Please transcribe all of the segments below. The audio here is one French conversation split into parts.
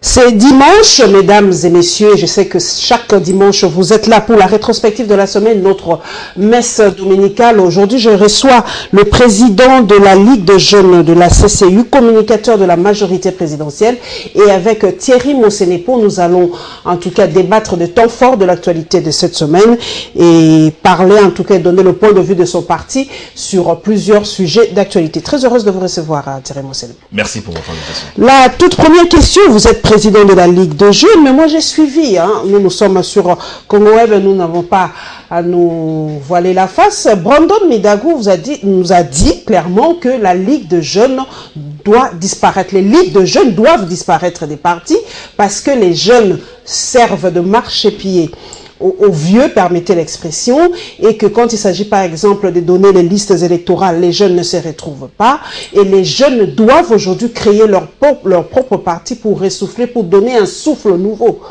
C'est dimanche, mesdames et messieurs, je sais que chaque dimanche, vous êtes là pour la rétrospective de la semaine, notre messe dominicale. Aujourd'hui, je reçois le président de la Ligue de jeunes de la CCU, communicateur de la majorité présidentielle, et avec Thierry Monsenepo, nous allons en tout cas débattre des temps forts de l'actualité de cette semaine et parler, en tout cas, donner le point de vue de son parti sur plusieurs sujets d'actualité. Très heureuse de vous recevoir, Thierry Monsenepo. Merci pour votre invitation. La toute première question, vous êtes président de la Ligue de jeunes, mais moi j'ai suivi, nous sommes sur Congo Web, nous n'avons pas à nous voiler la face. Brandon Midagou nous a dit clairement que la Ligue de jeunes doit disparaître. Les ligues de jeunes doivent disparaître des partis parce que les jeunes servent de marchepied aux vieux, permettez l'expression, et que quand il s'agit par exemple de donner les listes électorales, les jeunes ne se retrouvent pas, et les jeunes doivent aujourd'hui créer leur propre parti pour ressouffler, pour donner un souffle nouveau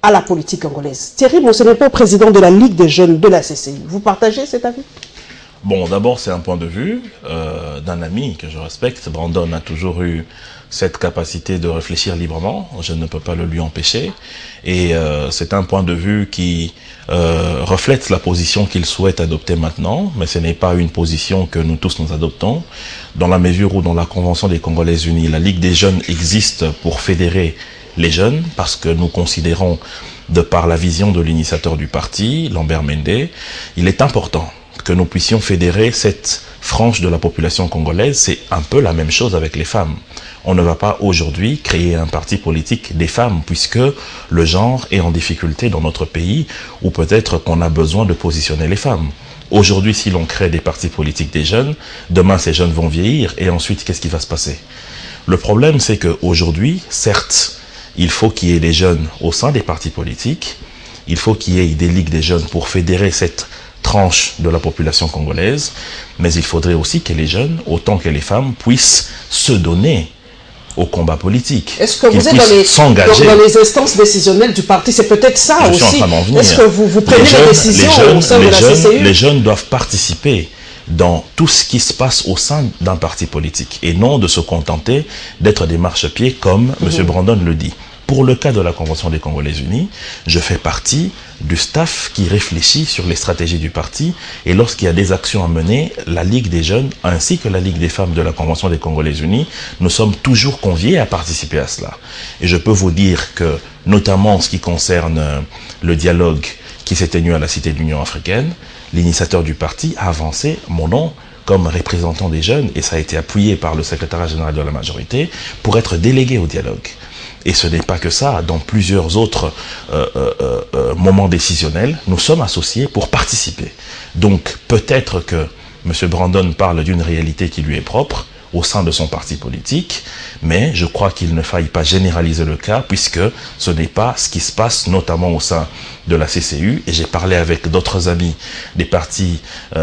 à la politique congolaise. Thierry Monsenepo, président de la Ligue des jeunes de la CCI, vous partagez cet avis? Bon, d'abord, c'est un point de vue d'un ami que je respecte. Brandon a toujours eu cette capacité de réfléchir librement. Je ne peux pas le lui empêcher. Et c'est un point de vue qui reflète la position qu'il souhaite adopter maintenant. Mais ce n'est pas une position que nous tous nous adoptons. Dans la mesure où dans la Convention des Congolais Unis, la Ligue des jeunes existe pour fédérer les jeunes, parce que nous considérons, de par la vision de l'initiateur du parti, Lambert Mende, il est important que nous puissions fédérer cette frange de la population congolaise. C'est un peu la même chose avec les femmes. On ne va pas aujourd'hui créer un parti politique des femmes, puisque le genre est en difficulté dans notre pays, ou peut-être qu'on a besoin de positionner les femmes. Aujourd'hui, si l'on crée des partis politiques des jeunes, demain ces jeunes vont vieillir, et ensuite, qu'est-ce qui va se passer? Le problème, c'est qu'aujourd'hui, certes, il faut qu'il y ait des jeunes au sein des partis politiques, il faut qu'il y ait des ligues des jeunes pour fédérer cette tranche de la population congolaise, mais il faudrait aussi que les jeunes, autant que les femmes, puissent se donner au combat politique. Est-ce que vous êtes dans les instances décisionnelles du parti? C'est peut-être ça aussi. Est-ce que vous prenez les décisions au sein de la CCU? Les jeunes doivent participer dans tout ce qui se passe au sein d'un parti politique et non de se contenter d'être des marchepieds comme M. Brandon le dit. Pour le cas de la Convention des Congolais Unis, je fais partie du staff qui réfléchit sur les stratégies du parti, et lorsqu'il y a des actions à mener, la Ligue des jeunes ainsi que la Ligue des femmes de la Convention des Congolais Unis, nous sommes toujours conviés à participer à cela. Et je peux vous dire que, notamment en ce qui concerne le dialogue qui s'est tenu à la Cité de l'Union africaine, l'initiateur du parti a avancé mon nom comme représentant des jeunes, et ça a été appuyé par le secrétariat général de la majorité, pour être délégué au dialogue. Et ce n'est pas que ça, dans plusieurs autres moments décisionnels, nous sommes associés pour participer. Donc peut-être que M. Brandon parle d'une réalité qui lui est propre au sein de son parti politique, mais je crois qu'il ne faille pas généraliser le cas, puisque ce n'est pas ce qui se passe notamment au sein de la CCU, et j'ai parlé avec d'autres amis des partis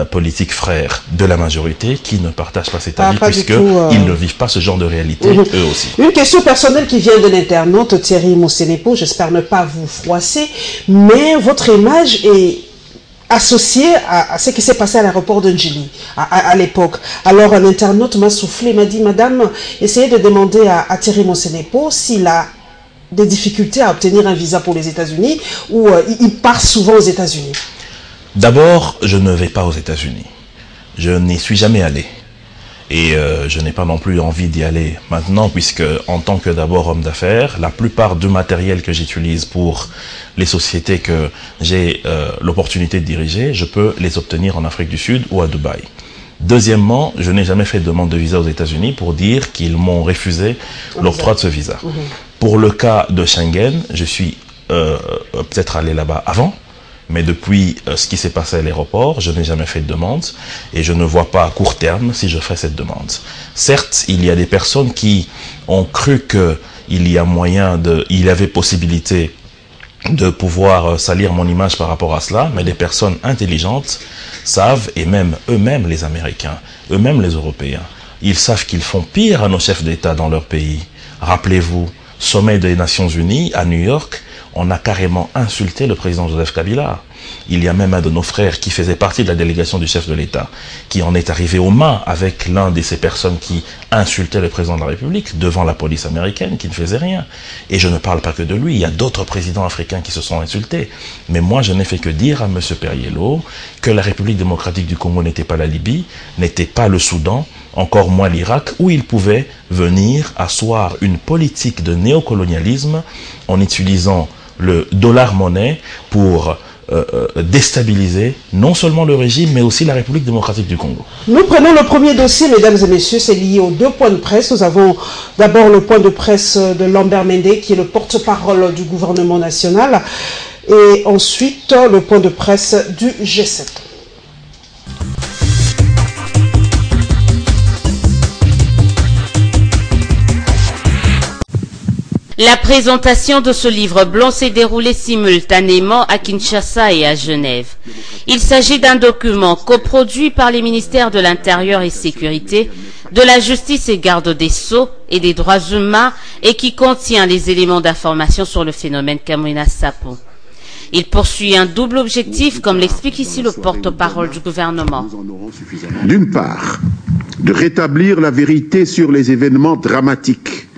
politiques frères de la majorité qui ne partagent pas cet avis, puisqu'ils ne vivent pas ce genre de réalité, eux aussi. Une question personnelle qui vient de l'internaute Thierry Monsenepo, j'espère ne pas vous froisser, mais votre image est associé à ce qui s'est passé à l'aéroport de Njili à l'époque. Alors un internaute m'a soufflé, m'a dit, madame, essayez de demander à Thierry Monsenepo s'il a des difficultés à obtenir un visa pour les États-Unis, ou il part souvent aux États-Unis. D'abord, je ne vais pas aux États-Unis. Je n'y suis jamais allé. Et je n'ai pas non plus envie d'y aller maintenant, puisque en tant que d'abord homme d'affaires, la plupart du matériel que j'utilise pour les sociétés que j'ai l'opportunité de diriger, je peux les obtenir en Afrique du Sud ou à Dubaï. Deuxièmement, je n'ai jamais fait de demande de visa aux États-Unis pour dire qu'ils m'ont refusé l'octroi de ce visa. Pour le cas de Schengen, je suis peut-être allé là-bas avant, mais depuis ce qui s'est passé à l'aéroport, je n'ai jamais fait de demande et je ne vois pas à court terme si je ferai cette demande. Certes, il y a des personnes qui ont cru que il y avait possibilité de pouvoir salir mon image par rapport à cela, mais des personnes intelligentes savent, et même eux-mêmes les Américains, eux-mêmes les Européens, ils savent qu'ils font pire à nos chefs d'État dans leur pays. Rappelez-vous, sommet des Nations Unies à New York, on a carrément insulté le président Joseph Kabila. Il y a même un de nos frères qui faisait partie de la délégation du chef de l'État, qui en est arrivé aux mains avec l'un de ces personnes qui insultait le président de la République devant la police américaine, qui ne faisait rien. Et je ne parle pas que de lui, il y a d'autres présidents africains qui se sont insultés. Mais moi, je n'ai fait que dire à M. Perriello que la République démocratique du Congo n'était pas la Libye, n'était pas le Soudan, encore moins l'Irak, où il pouvait venir asseoir une politique de néocolonialisme en utilisant le dollar-monnaie pour déstabiliser non seulement le régime, mais aussi la République démocratique du Congo. Nous prenons le premier dossier, mesdames et messieurs, c'est lié aux deux points de presse. Nous avons d'abord le point de presse de Lambert Mende, qui est le porte-parole du gouvernement national, et ensuite le point de presse du G7. La présentation de ce livre blanc s'est déroulée simultanément à Kinshasa et à Genève. Il s'agit d'un document coproduit par les ministères de l'Intérieur et Sécurité, de la Justice et Garde des Sceaux et des Droits humains et qui contient les éléments d'information sur le phénomène Kamwina Nsapu. Il poursuit un double objectif, comme l'explique ici le porte-parole du gouvernement. D'une part, de rétablir la vérité sur les événements dramatiques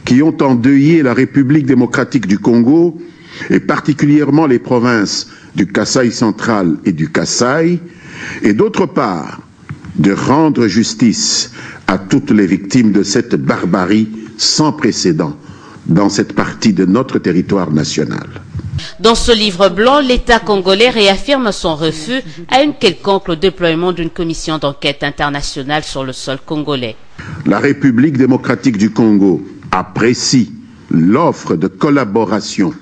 qui ont endeuillé la République démocratique du Congo, et particulièrement les provinces du Kasaï central et du Kasaï, et d'autre part, de rendre justice à toutes les victimes de cette barbarie sans précédent dans cette partie de notre territoire national. Dans ce livre blanc, l'État congolais réaffirme son refus à une quelconque déploiement d'une commission d'enquête internationale sur le sol congolais. La République démocratique du Congo apprécie l'offre de collaboration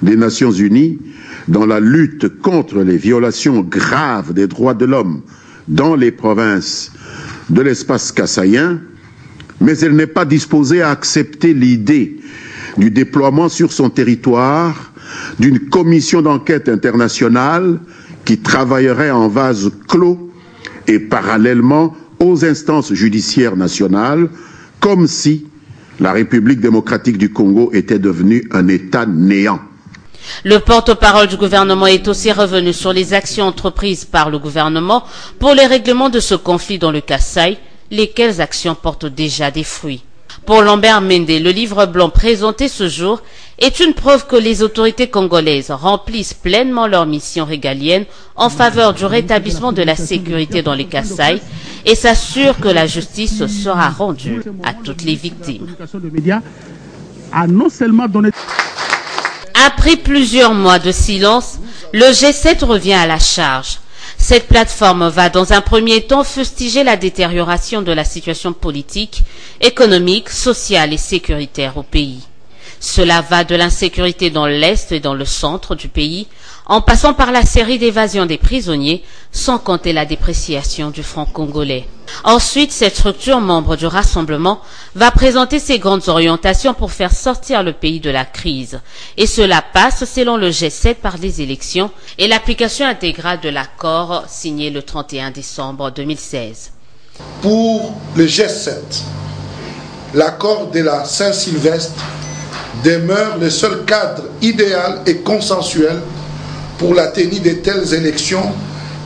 des Nations Unies dans la lutte contre les violations graves des droits de l'homme dans les provinces de l'espace kassaïen, mais elle n'est pas disposée à accepter l'idée du déploiement sur son territoire d'une commission d'enquête internationale qui travaillerait en vase clos et parallèlement aux instances judiciaires nationales, comme si la République démocratique du Congo était devenue un État néant. Le porte-parole du gouvernement est aussi revenu sur les actions entreprises par le gouvernement pour le règlement de ce conflit dans le Kasaï, lesquelles actions portent déjà des fruits. Pour Lambert Mende, le livre blanc présenté ce jour est une preuve que les autorités congolaises remplissent pleinement leur mission régalienne en faveur du rétablissement de la sécurité dans les Kasaï et s'assure que la justice sera rendue à toutes les victimes. Après plusieurs mois de silence, le G7 revient à la charge. Cette plateforme va dans un premier temps fustiger la détérioration de la situation politique, économique, sociale et sécuritaire au pays. Cela va de l'insécurité dans l'Est et dans le centre du pays, en passant par la série d'évasions des prisonniers, sans compter la dépréciation du franc congolais. Ensuite, cette structure, membre du Rassemblement, va présenter ses grandes orientations pour faire sortir le pays de la crise. Et cela passe, selon le G7, par les élections et l'application intégrale de l'accord signé le 31 décembre 2016. Pour le G7, l'accord de la Saint-Sylvestre demeure le seul cadre idéal et consensuel pour la tenue de telles élections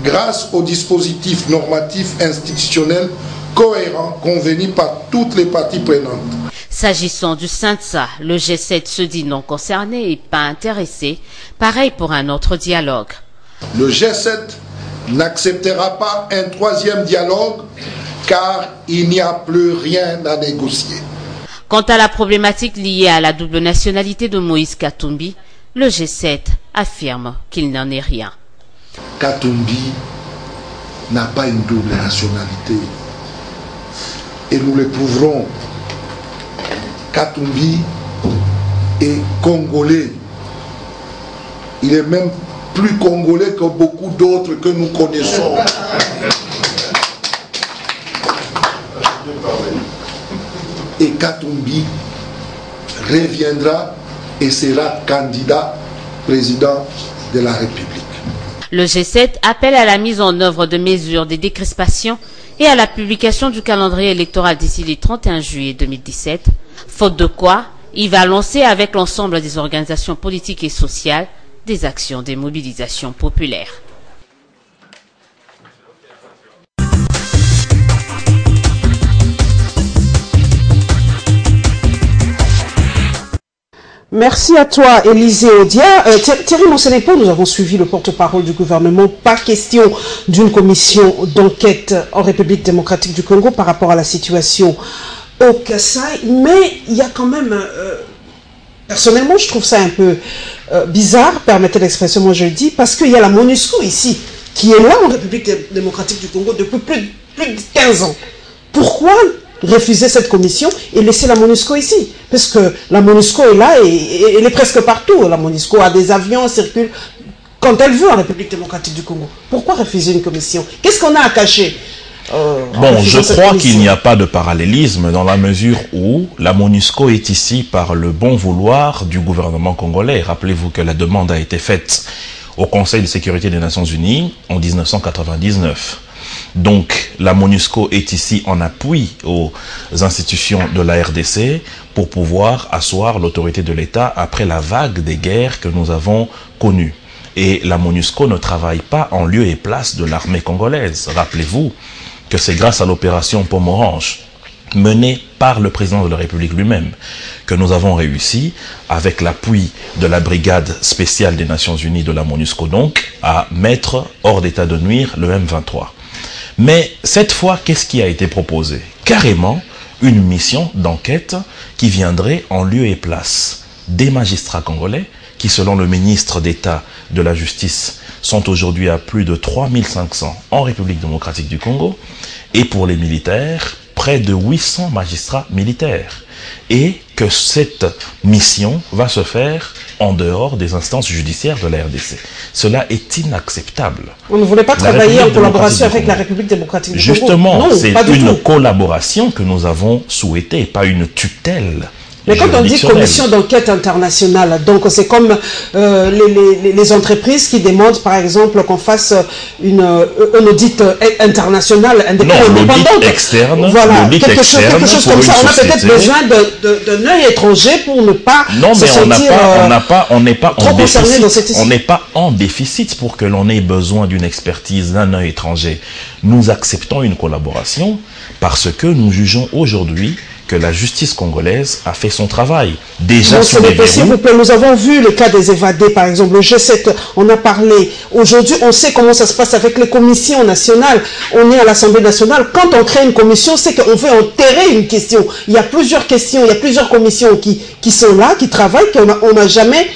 grâce aux dispositifs normatifs institutionnels cohérents convenus par toutes les parties prenantes. S'agissant du SINSA, le G7 se dit non concerné et pas intéressé. Pareil pour un autre dialogue. Le G7 n'acceptera pas un troisième dialogue car il n'y a plus rien à négocier. Quant à la problématique liée à la double nationalité de Moïse Katumbi, le G7 affirme qu'il n'en est rien. Katumbi n'a pas une double nationalité. Et nous le prouverons. Katumbi est congolais. Il est même plus congolais que beaucoup d'autres que nous connaissons. Et Katumbi reviendra et sera candidat président de la République. Le G7 appelle à la mise en œuvre de mesures de décrispation et à la publication du calendrier électoral d'ici le 31 juillet 2017, faute de quoi il va lancer avec l'ensemble des organisations politiques et sociales des actions de mobilisation populaire. Merci à toi, Élisée Odia. Thierry Monsenepo, nous avons suivi le porte-parole du gouvernement. Pas question d'une commission d'enquête en République démocratique du Congo par rapport à la situation au Kasaï. Mais il y a quand même... personnellement, je trouve ça un peu bizarre, permettez l'expression, moi je le dis, parce qu'il y a la MONUSCO ici, qui est là en République démocratique du Congo depuis plus de 15 ans. Pourquoi refuser cette commission et laisser la MONUSCO ici? Parce que la MONUSCO est là et elle est presque partout. La MONUSCO a des avions, circule quand elle veut en République démocratique du Congo. Pourquoi refuser une commission? Qu'est-ce qu'on a à cacher? Bon, je crois qu'il n'y a pas de parallélisme dans la mesure où la MONUSCO est ici par le bon vouloir du gouvernement congolais. Rappelez-vous que la demande a été faite au Conseil de sécurité des Nations Unies en 1999. Donc, la MONUSCO est ici en appui aux institutions de la RDC pour pouvoir asseoir l'autorité de l'État après la vague des guerres que nous avons connues. Et la MONUSCO ne travaille pas en lieu et place de l'armée congolaise. Rappelez-vous que c'est grâce à l'opération Pomme Orange, menée par le président de la République lui-même, que nous avons réussi, avec l'appui de la brigade spéciale des Nations Unies de la MONUSCO donc, à mettre hors d'état de nuire le M23. Mais cette fois, qu'est-ce qui a été proposé? Carrément, une mission d'enquête qui viendrait en lieu et place des magistrats congolais, qui selon le ministre d'État de la Justice sont aujourd'hui à plus de 3500 en République démocratique du Congo, et pour les militaires, près de 800 magistrats militaires. Et que cette mission va se faire en dehors des instances judiciaires de la RDC. Cela est inacceptable. On ne voulait pas travailler en collaboration avec la République démocratique du Congo. Justement, c'est une collaboration que nous avons souhaitée, pas une tutelle. Mais quand on dit commission d'enquête internationale, donc c'est comme les entreprises qui demandent par exemple qu'on fasse un audit international indépendant. Non, l'audit externe, voilà, quelque chose comme ça. On a peut-être besoin d'un œil étranger pour ne pas se sentir on n'est pas trop concerné dans cette on n'est pas en déficit pour que l'on ait besoin d'une expertise d'un œil étranger. Nous acceptons une collaboration parce que nous jugeons aujourd'hui que la justice congolaise a fait son travail. Déjà sur les verrous. S'il vous plaît, nous avons vu le cas des évadés, par exemple, le G7, on a parlé. Aujourd'hui, on sait comment ça se passe avec les commissions nationales. On est à l'Assemblée nationale. Quand on crée une commission, c'est qu'on veut enterrer une question. Il y a plusieurs questions, il y a plusieurs commissions qui sont là, qui travaillent, qu'on n'a jamais,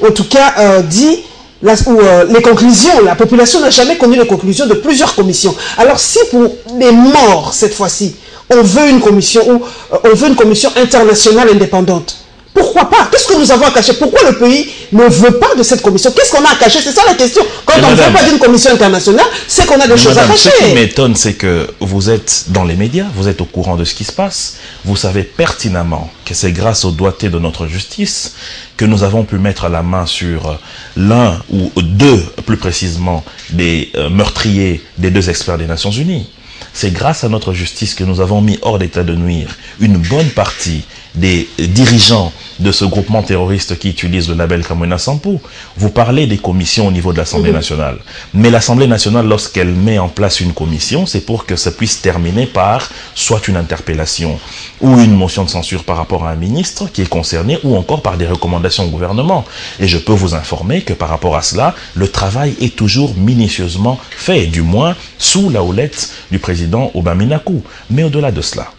en tout cas, dit... les conclusions, la population n'a jamais connu les conclusions de plusieurs commissions. Alors si pour les morts, cette fois-ci, on veut une commission internationale indépendante, pourquoi pas? Qu'est-ce que nous avons à cacher? Pourquoi le pays ne veut pas de cette commission? Qu'est-ce qu'on a à cacher? C'est ça la question. Quand on ne veut pas d'une commission internationale, c'est qu'on a des choses à cacher. Ce qui m'étonne, c'est que vous êtes dans les médias, vous êtes au courant de ce qui se passe, vous savez pertinemment que c'est grâce au doigté de notre justice que nous avons pu mettre la main sur l'un ou deux, plus précisément, des meurtriers des 2 experts des Nations Unies. C'est grâce à notre justice que nous avons mis hors d'état de nuire une bonne partie des dirigeants de ce groupement terroriste qui utilise le label Kamwina Sampu. Vous parlez des commissions au niveau de l'Assemblée nationale. Mais l'Assemblée nationale, lorsqu'elle met en place une commission, c'est pour que ça puisse terminer par soit une interpellation ou une motion de censure par rapport à un ministre qui est concerné, ou encore par des recommandations au gouvernement. Et je peux vous informer que par rapport à cela, le travail est toujours minutieusement fait, du moins sous la houlette du président Obaminaku. Mais au-delà de cela,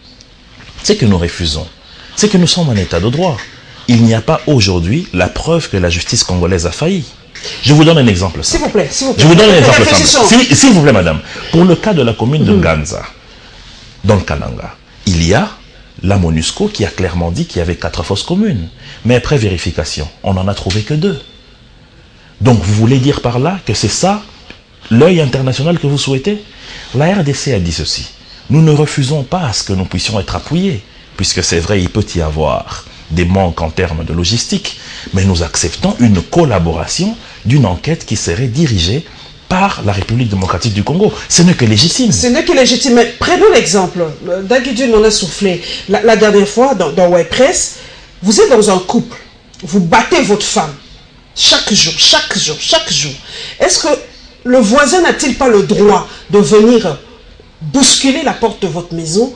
c'est que nous refusons. C'est que nous sommes en état de droit. Il n'y a pas aujourd'hui la preuve que la justice congolaise a failli. Je vous donne un exemple. S'il vous plaît, s'il vous plaît. Je vous donne un exemple simple. S'il vous plaît, madame. Pour le cas de la commune de Nganza, dans le Kananga, il y a la MONUSCO qui a clairement dit qu'il y avait 4 fosses communes. Mais après vérification, on n'en a trouvé que 2. Donc vous voulez dire par là que c'est ça l'œil international que vous souhaitez? La RDC a dit ceci. Nous ne refusons pas à ce que nous puissions être appuyés, puisque c'est vrai, il peut y avoir des manques en termes de logistique, mais nous acceptons une collaboration d'une enquête qui serait dirigée par la République démocratique du Congo. Ce n'est que légitime. Ce n'est que légitime. Mais prenons l'exemple. Daguidu m'en a soufflé. La dernière fois, dans Web Press, vous êtes dans un couple. Vous battez votre femme. Chaque jour. Est-ce que le voisin n'a-t-il pas le droit de venir bousculer la porte de votre maison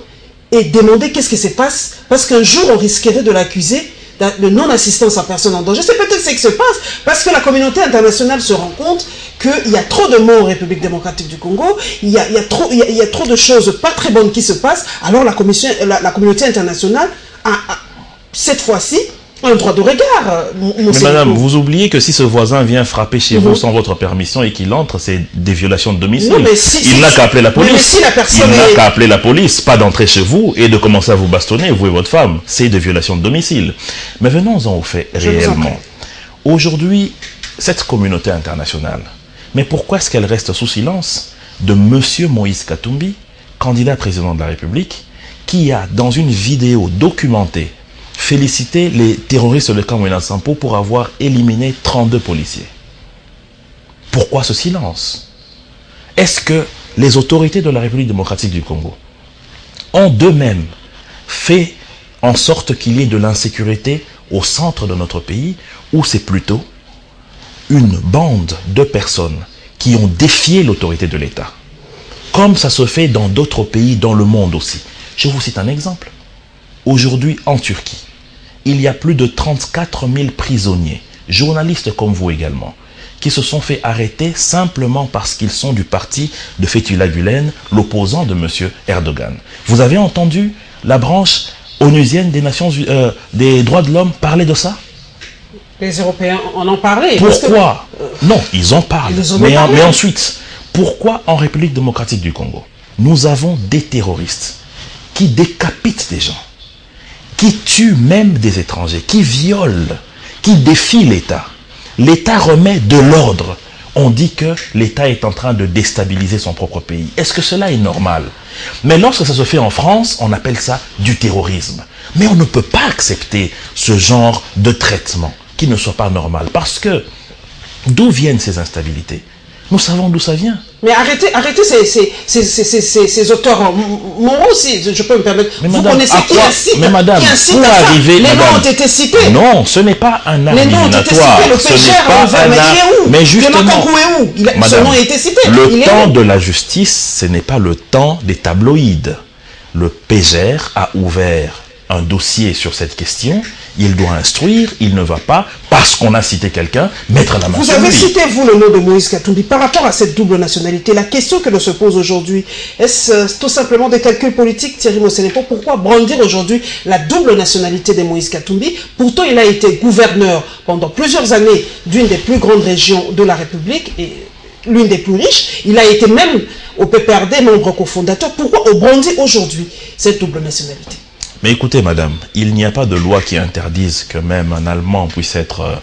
et demander qu'est-ce qui se passe? Parce qu'un jour, on risquerait de l'accuser de non-assistance à personne en danger. C'est peut-être ce qui se passe, parce que la communauté internationale se rend compte qu'il y a trop de morts en République démocratique du Congo, il y a trop de choses pas très bonnes qui se passent. Alors la communauté internationale a cette fois-ci un droit de regard. Mais madame, vous oubliez que si ce voisin vient frapper chez vous sans votre permission et qu'il entre, c'est des violations de domicile. Non, mais il n'a qu'à appeler la police. Si la personne il n'a qu'à appeler la police, pas d'entrer chez vous et de commencer à vous bastonner, vous et votre femme. C'est des violations de domicile. Mais venons-en au fait réellement. Aujourd'hui, cette communauté internationale, mais pourquoi est-ce qu'elle reste sous silence de monsieur Moïse Katumbi, candidat président de la République, qui a, dans une vidéo documentée, féliciter les terroristes de camp Wena Sampo pour avoir éliminé 32 policiers. Pourquoi ce silence? Est-ce que les autorités de la République démocratique du Congo ont d'eux-mêmes fait en sorte qu'il y ait de l'insécurité au centre de notre pays, ou c'est plutôt une bande de personnes qui ont défié l'autorité de l'État, comme ça se fait dans d'autres pays dans le monde aussi? Je vous cite un exemple. Aujourd'hui, en Turquie, il y a plus de 34 000 prisonniers, journalistes comme vous également, qui se sont fait arrêter simplement parce qu'ils sont du parti de Fethullah Gülen, l'opposant de M. Erdogan. Vous avez entendu la branche onusienne des droits de l'homme parler de ça? Les Européens en ont parlé. Pourquoi? Non, ils en parlent. Mais ensuite, pourquoi en République démocratique du Congo, nous avons des terroristes qui décapitent des gens, qui tuent même des étrangers, qui violent, qui défient l'État? L'État remet de l'ordre. On dit que l'État est en train de déstabiliser son propre pays. Est-ce que cela est normal? Mais lorsque ça se fait en France, on appelle ça du terrorisme. Mais on ne peut pas accepter ce genre de traitement qui ne soit pas normal. Parce que d'où viennent ces instabilités? Nous savons d'où ça vient. Mais arrêtez ces auteurs moraux aussi, je peux me permettre. Mais vous madame, connaissez qui incite? Mais madame, pour arriver... Les noms ont été cités. Non, ce n'est pas un arme éliminatoire. Le pêcheur mais justement, son nom a été cité. Le temps de la justice, ce n'est pas le temps des tabloïds. Le PGR a ouvert un dossier sur cette question. Il doit instruire, il ne va pas, parce qu'on a cité quelqu'un, mettre la main sur lui. Vous avez cité, vous, le nom de Moïse Katumbi. Par rapport à cette double nationalité, la question que l'on se pose aujourd'hui, est-ce tout simplement des calculs politiques, Thierry Mosenepo? Pourquoi brandir aujourd'hui la double nationalité de Moïse Katumbi? Pourtant, il a été gouverneur pendant plusieurs années d'une des plus grandes régions de la République et l'une des plus riches. Il a été même au PPRD membre cofondateur. Pourquoi on brandit aujourd'hui cette double nationalité? Mais écoutez, madame, il n'y a pas de loi qui interdise que même un Allemand puisse être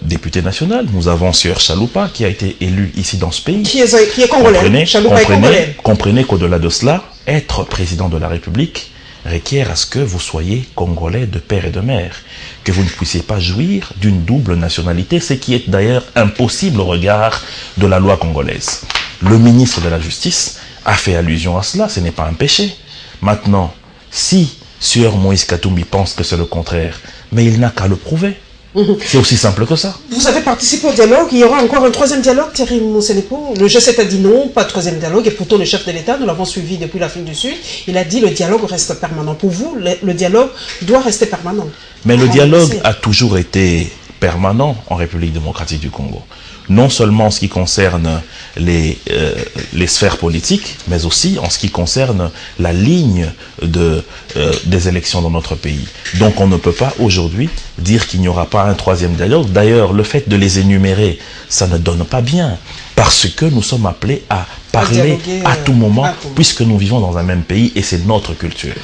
député national. Nous avons Sieur Chaloupa qui a été élu ici dans ce pays. Qui est congolais. Comprenez qu'au-delà de cela, être président de la République requiert à ce que vous soyez congolais de père et de mère, que vous ne puissiez pas jouir d'une double nationalité, ce qui est d'ailleurs impossible au regard de la loi congolaise. Le ministre de la Justice a fait allusion à cela, ce n'est pas un péché. Maintenant, si Sieur Moïse Katumbi pense que c'est le contraire, mais il n'a qu'à le prouver. C'est aussi simple que ça. Vous avez participé au dialogue, il y aura encore un troisième dialogue, Thierry Mosenepo. Le G7 a dit non, pas de troisième dialogue, et pourtant le chef de l'État, nous l'avons suivi depuis l'Afrique du Sud, il a dit le dialogue reste permanent. Pour vous, le dialogue doit rester permanent. Mais le dialogue a toujours été permanent en République démocratique du Congo. Non seulement en ce qui concerne les sphères politiques, mais aussi en ce qui concerne la ligne des élections dans notre pays. Donc on ne peut pas aujourd'hui dire qu'il n'y aura pas un troisième dialogue. D'ailleurs, le fait de les énumérer, ça ne donne pas bien, parce que nous sommes appelés à parler à tout moment, puisque nous vivons dans un même pays et c'est notre culture.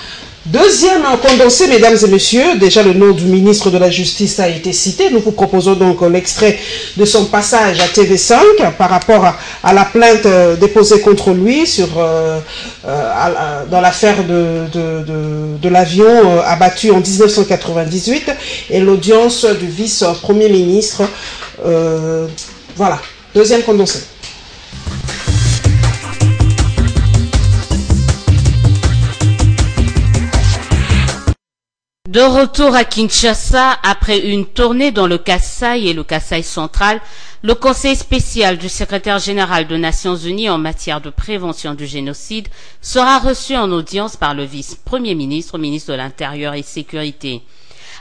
Deuxième condensé, mesdames et messieurs, déjà le nom du ministre de la Justice a été cité. Nous vous proposons donc l'extrait de son passage à TV5 par rapport à la plainte déposée contre lui dans l'affaire de l'avion abattu en 1998 et l'audience du vice-premier ministre. Voilà, deuxième condensé. De retour à Kinshasa, après une tournée dans le Kasaï et le Kasaï central, le Conseil spécial du secrétaire général des Nations Unies en matière de prévention du génocide sera reçu en audience par le vice-premier ministre, ministre de l'Intérieur et Sécurité.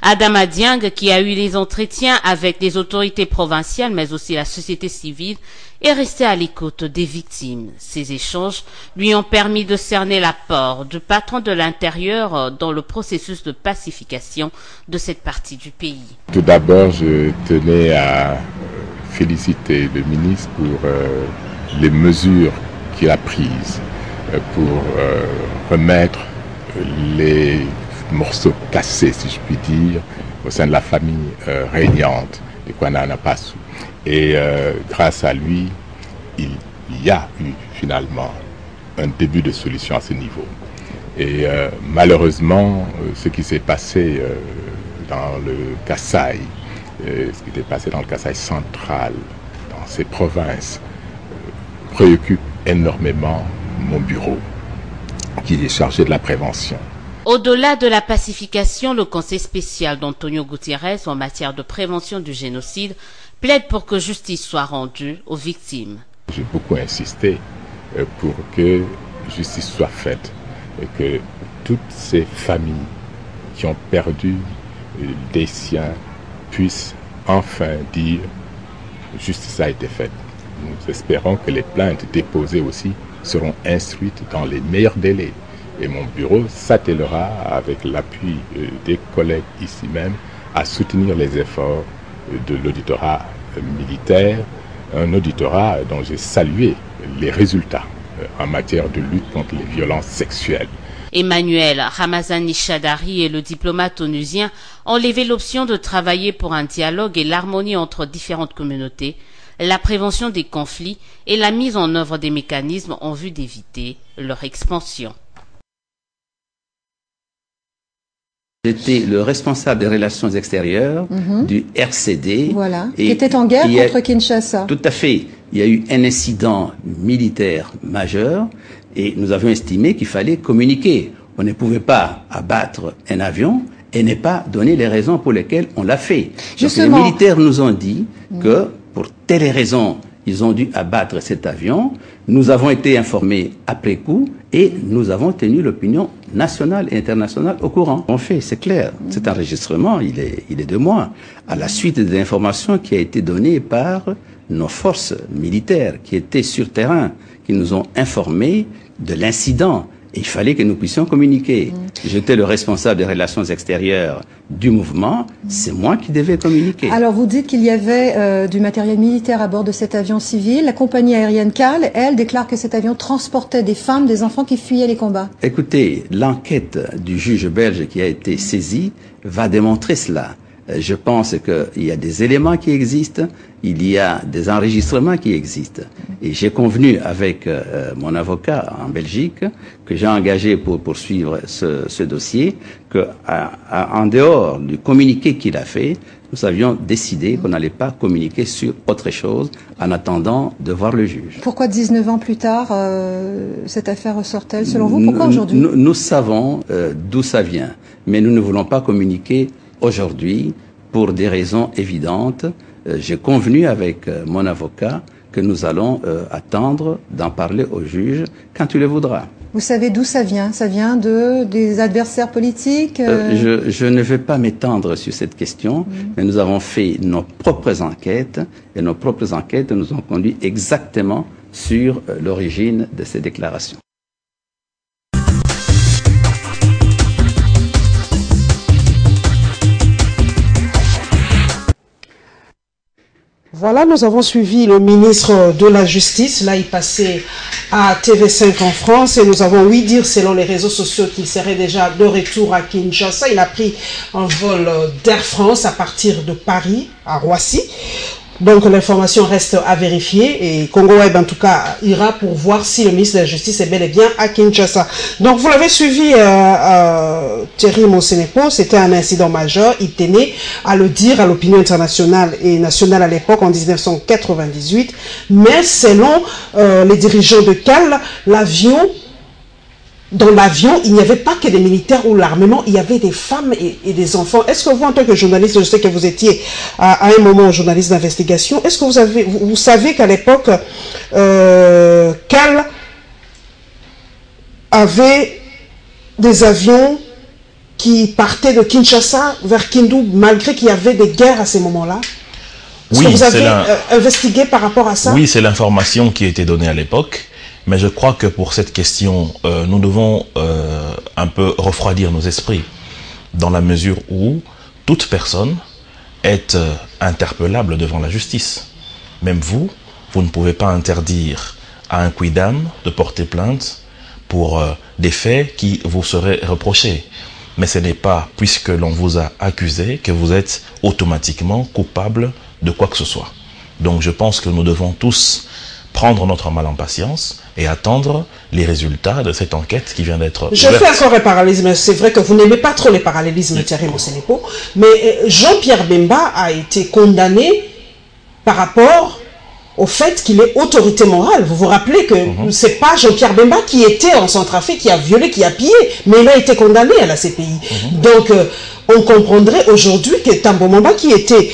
Adama Dieng, qui a eu les entretiens avec les autorités provinciales mais aussi la société civile, est resté à l'écoute des victimes. Ces échanges lui ont permis de cerner l'apport du patron de l'Intérieur dans le processus de pacification de cette partie du pays. Tout d'abord, je tenais à féliciter le ministre pour les mesures qu'il a prises pour remettre les morceaux cassés, si je puis dire, au sein de la famille régnante de Kwanana Passou. Et grâce à lui, il y a eu finalement un début de solution à ce niveau. Et malheureusement, ce qui s'est passé dans le Kasaï, ce qui s'est passé dans le Kasaï central, dans ces provinces, préoccupe énormément mon bureau, qui est chargé de la prévention. Au-delà de la pacification, le Conseil spécial d'Antonio Guterres en matière de prévention du génocide plaide pour que justice soit rendue aux victimes. J'ai beaucoup insisté pour que justice soit faite et que toutes ces familles qui ont perdu des siens puissent enfin dire justice a été faite. Nous espérons que les plaintes déposées aussi seront instruites dans les meilleurs délais. Et mon bureau s'attellera, avec l'appui des collègues ici même, à soutenir les efforts de l'auditorat militaire, un auditorat dont j'ai salué les résultats en matière de lutte contre les violences sexuelles. Emmanuel Ramazani Chadari et le diplomate onusien ont levé l'option de travailler pour un dialogue et l'harmonie entre différentes communautés, la prévention des conflits et la mise en œuvre des mécanismes en vue d'éviter leur expansion. J'étais le responsable des relations extérieures du RCD. Voilà, qui était en guerre contre Kinshasa. Tout à fait. Il y a eu un incident militaire majeur et nous avions estimé qu'il fallait communiquer. On ne pouvait pas abattre un avion et ne pas donner les raisons pour lesquelles on l'a fait. Donc, les militaires nous ont dit que pour telles raisons, ils ont dû abattre cet avion. Nous avons été informés après coup et nous avons tenu l'opinion nationale et internationale au courant. En fait, c'est clair, cet enregistrement, il est de moi, à la suite des informations qui a été données par nos forces militaires qui étaient sur terrain, qui nous ont informés de l'incident. Et il fallait que nous puissions communiquer. J'étais le responsable des relations extérieures du mouvement, c'est moi qui devais communiquer. Alors vous dites qu'il y avait du matériel militaire à bord de cet avion civil. La compagnie aérienne CAL, elle, déclare que cet avion transportait des femmes, des enfants qui fuyaient les combats. Écoutez, l'enquête du juge belge qui a été saisi va démontrer cela. Je pense qu'il y a des éléments qui existent, il y a des enregistrements qui existent. Et j'ai convenu avec mon avocat en Belgique, que j'ai engagé pour poursuivre ce dossier, qu'en dehors du communiqué qu'il a fait, nous avions décidé qu'on n'allait pas communiquer sur autre chose en attendant de voir le juge. Pourquoi 19 ans plus tard, cette affaire ressort-elle selon vous? Pourquoi aujourd'hui? Nous savons d'où ça vient, mais nous ne voulons pas communiquer aujourd'hui pour des raisons évidentes. J'ai convenu avec mon avocat que nous allons attendre d'en parler au juge quand il le voudra. Vous savez d'où ça vient? Ça vient des adversaires politiques? Je ne vais pas m'étendre sur cette question, mais nous avons fait nos propres enquêtes et nos propres enquêtes nous ont conduit exactement sur l'origine de ces déclarations. Voilà, nous avons suivi le ministre de la Justice. Là, il passait à TV5 en France et nous avons ouï dire, selon les réseaux sociaux, qu'il serait déjà de retour à Kinshasa. Il a pris un vol d'Air France à partir de Paris, à Roissy. Donc l'information reste à vérifier et Congo Web en tout cas ira pour voir si le ministre de la Justice est bel et bien à Kinshasa. Donc vous l'avez suivi Thierry Mosenepo, c'était un incident majeur, il tenait à le dire à l'opinion internationale et nationale à l'époque en 1998, mais selon les dirigeants de CAL, dans l'avion, il n'y avait pas que des militaires ou l'armement, il y avait des femmes et des enfants. Est-ce que vous, en tant que journaliste, je sais que vous étiez à un moment journaliste d'investigation, est-ce que vous savez qu'à l'époque, CAL avait des avions qui partaient de Kinshasa vers Kindu, malgré qu'il y avait des guerres à ces moments-là? Est-ce que vous avez investigué par rapport à ça? Oui, c'est l'information qui a été donnée à l'époque. Mais je crois que pour cette question, nous devons un peu refroidir nos esprits, dans la mesure où toute personne est interpellable devant la justice. Même vous ne pouvez pas interdire à un quidam de porter plainte pour des faits qui vous seraient reprochés. Mais ce n'est pas, puisque l'on vous a accusé, que vous êtes automatiquement coupable de quoi que ce soit. Donc je pense que nous devons tous prendre notre mal en patience et attendre les résultats de cette enquête qui vient d'être ouverte. Je fais encore un parallélisme. C'est vrai que vous n'aimez pas trop les parallélismes, Thierry Mosenepo, mais Jean-Pierre Bemba a été condamné par rapport au fait qu'il est autorité morale. Vous vous rappelez que c'est pas Jean-Pierre Bemba qui était en Centrafrique, qui a violé, qui a pillé, mais il a été condamné à la CPI. Donc, on comprendrait aujourd'hui que Tambo Mamba, qui était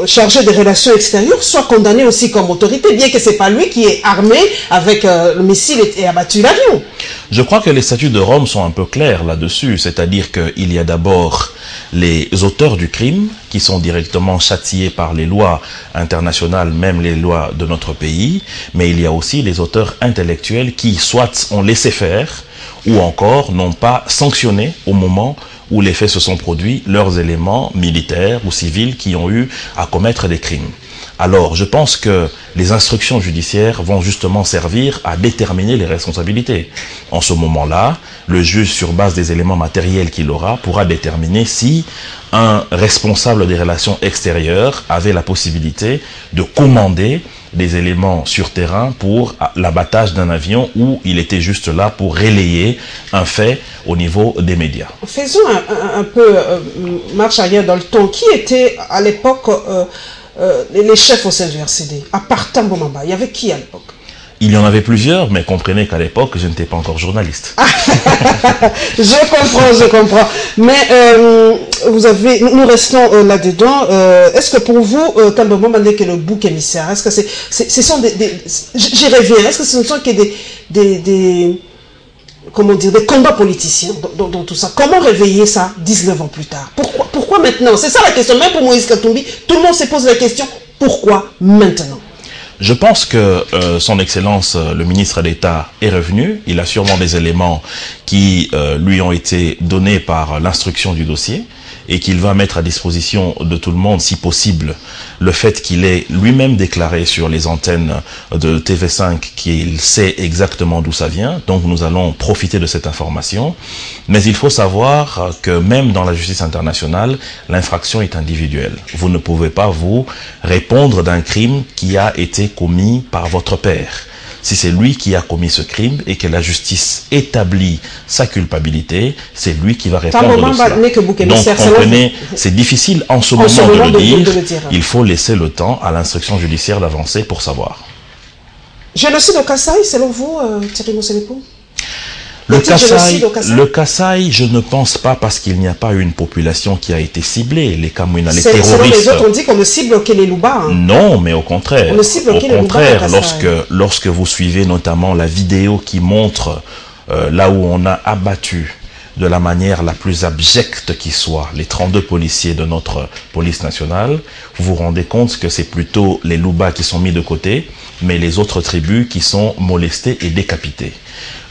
chargé des relations extérieures, soit condamné aussi comme autorité, bien que c'est pas lui qui est armé avec le missile et abattu l'avion. Je crois que les statuts de Rome sont un peu clairs là-dessus, c'est-à-dire qu'il y a d'abord les auteurs du crime qui sont directement châtiés par les lois internationales, même les lois de notre pays, mais il y a aussi les auteurs intellectuels qui soit ont laissé faire ou encore n'ont pas sanctionné au moment où les faits se sont produits, leurs éléments militaires ou civils qui ont eu à commettre des crimes. Alors, je pense que les instructions judiciaires vont justement servir à déterminer les responsabilités. En ce moment-là, le juge, sur base des éléments matériels qu'il aura, pourra déterminer si un responsable des relations extérieures avait la possibilité de commander des éléments sur terrain pour l'abattage d'un avion ou il était juste là pour relayer un fait au niveau des médias. Faisons un peu marche arrière dans le temps. Qui était à l'époque les chefs au sein du RCD? À part Tambo Mamba, il y avait qui à l'époque? Il y en avait plusieurs, mais comprenez qu'à l'époque, je n'étais pas encore journaliste. Je comprends. Mais nous restons là-dedans. Est-ce que pour vous, Tambo Mamba n'est que le bouc émissaire? Est-ce que ce sont j'y reviens. Est-ce que ce ne sont que des combats politiciens dans tout ça? Comment réveiller ça 19 ans plus tard? Pourquoi maintenant? C'est ça la question. Même pour Moïse Katumbi, tout le monde se pose la question, pourquoi maintenant? Je pense que son Excellence, le ministre d'État, est revenu. Il a sûrement des éléments qui lui ont été donnés par l'instruction du dossier et qu'il va mettre à disposition de tout le monde, si possible, le fait qu'il ait lui-même déclaré sur les antennes de TV5 qu'il sait exactement d'où ça vient. Donc nous allons profiter de cette information. Mais il faut savoir que même dans la justice internationale, l'infraction est individuelle. Vous ne pouvez pas vous répondre d'un crime qui a été commis par votre père. Si c'est lui qui a commis ce crime et que la justice établit sa culpabilité, c'est lui qui va répondre de cela. Donc, comprenez, c'est difficile en ce moment de le dire. Il faut laisser le temps à l'instruction judiciaire d'avancer pour savoir. Génocide au Kasaï, selon vous, Thierry Mosenepo? Le Kasaï, je ne pense pas, parce qu'il n'y a pas une population qui a été ciblée. Les Kamouina, les terroristes. Les autres ont dit qu'on ne cible que les Louba. Hein. Non, mais au contraire. On ne cible que les Louba. Lorsque vous suivez notamment la vidéo qui montre là où on a abattu de la manière la plus abjecte qui soit les 32 policiers de notre police nationale, vous vous rendez compte que c'est plutôt les Louba qui sont mis de côté mais les autres tribus qui sont molestées et décapitées.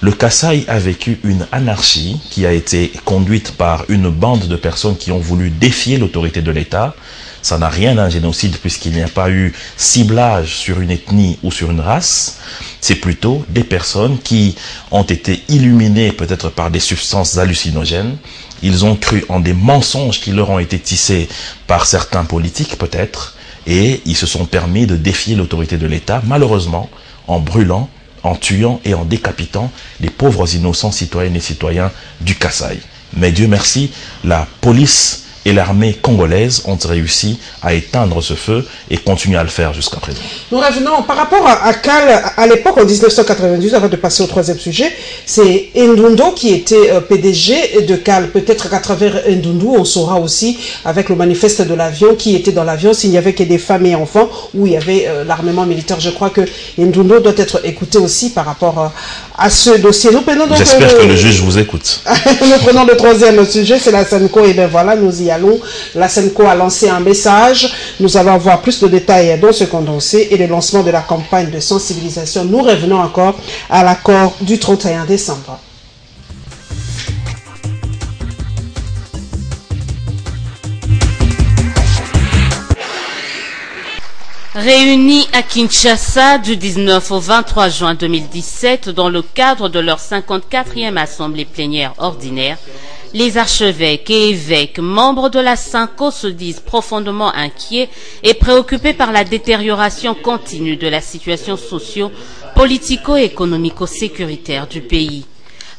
Le Kasaï a vécu une anarchie qui a été conduite par une bande de personnes qui ont voulu défier l'autorité de l'État. Ça n'a rien d'un génocide puisqu'il n'y a pas eu ciblage sur une ethnie ou sur une race. C'est plutôt des personnes qui ont été illuminées peut-être par des substances hallucinogènes. Ils ont cru en des mensonges qui leur ont été tissés par certains politiques peut-être. Et ils se sont permis de défier l'autorité de l'État, malheureusement, en brûlant, en tuant et en décapitant les pauvres innocents citoyennes et citoyens du Kasaï. Mais Dieu merci, la police et l'armée congolaise ont réussi à éteindre ce feu et continuent à le faire jusqu'à présent. Nous revenons par rapport à Cal, à l'époque en 1998, avant de passer au troisième sujet, c'est Ndoundou qui était PDG de Cal. Peut-être qu'à travers Ndoundou, on saura aussi, avec le manifeste de l'avion, qui était dans l'avion, s'il n'y avait que des femmes et enfants, où il y avait l'armement militaire. Je crois que Ndoundou doit être écouté aussi par rapport à ce dossier. J'espère que le juge vous écoute. Nous prenons le troisième sujet, c'est la SENCO, et bien voilà, nous y allons. La SENCO a lancé un message. Nous allons avoir plus de détails dans ce condensé et le lancement de la campagne de sensibilisation. Nous revenons encore à l'accord du 31 décembre. Réunis à Kinshasa du 19 au 23 juin 2017 dans le cadre de leur 54e assemblée plénière ordinaire, les archevêques et évêques membres de la SENCO se disent profondément inquiets et préoccupés par la détérioration continue de la situation socio-politico-économico-sécuritaire du pays.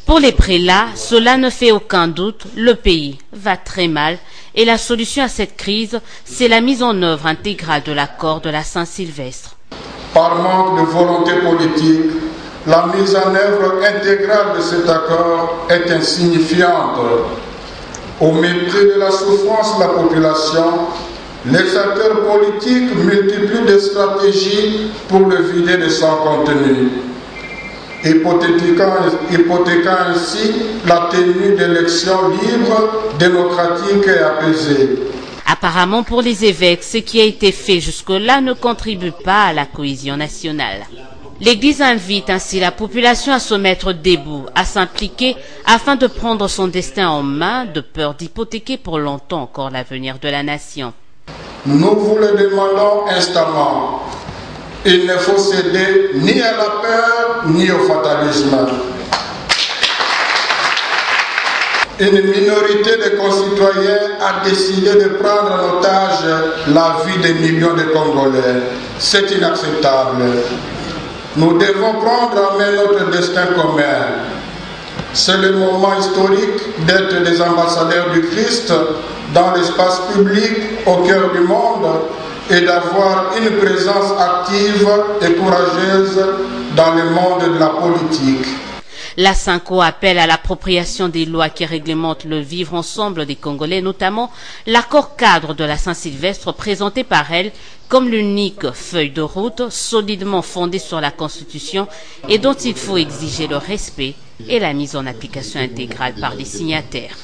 Pour les prélats, cela ne fait aucun doute, le pays va très mal et la solution à cette crise, c'est la mise en œuvre intégrale de l'accord de la Saint-Sylvestre. Par manque de volonté politique, la mise en œuvre intégrale de cet accord est insignifiante. Au mépris de la souffrance de la population, les acteurs politiques multiplient des stratégies pour le vider de son contenu, hypothéquant ainsi la tenue d'élections libres, démocratiques et apaisées. Apparemment, pour les évêques, ce qui a été fait jusque-là ne contribue pas à la cohésion nationale. L'Église invite ainsi la population à se mettre debout, à s'impliquer afin de prendre son destin en main, de peur d'hypothéquer pour longtemps encore l'avenir de la nation. Nous vous le demandons instamment. Il ne faut céder ni à la peur ni au fatalisme. Une minorité de concitoyens a décidé de prendre en otage la vie des millions de Congolais. C'est inacceptable. Nous devons prendre en main notre destin commun. C'est le moment historique d'être des ambassadeurs du Christ dans l'espace public au cœur du monde et d'avoir une présence active et courageuse dans le monde de la politique. La SENCO appelle à l'appropriation des lois qui réglementent le vivre ensemble des Congolais, notamment l'accord cadre de la Saint-Sylvestre présenté par elle comme l'unique feuille de route solidement fondée sur la Constitution et dont il faut exiger le respect et la mise en application intégrale par les signataires.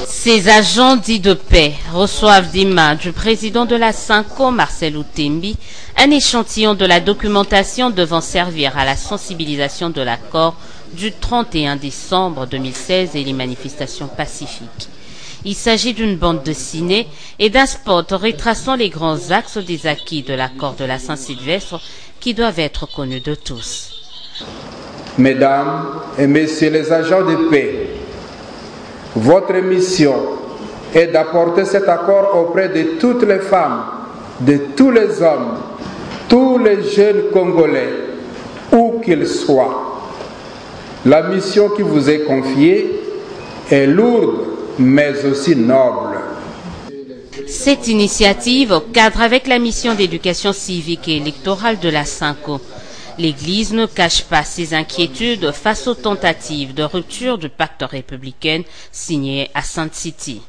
Ces agents dits de paix reçoivent des mains du président de la SENCO, Marcel Outembi, un échantillon de la documentation devant servir à la sensibilisation de l'accord du 31 décembre 2016 et les manifestations pacifiques. Il s'agit d'une bande dessinée et d'un spot retraçant les grands axes des acquis de l'accord de la Saint-Sylvestre qui doivent être connus de tous. Mesdames et messieurs les agents de paix, votre mission est d'apporter cet accord auprès de toutes les femmes, de tous les hommes, tous les jeunes Congolais, où qu'ils soient. La mission qui vous est confiée est lourde, mais aussi noble. Cette initiative cadre avec la mission d'éducation civique et électorale de la SENCO. L'Église ne cache pas ses inquiétudes face aux tentatives de rupture du pacte républicain signé à Sainte City.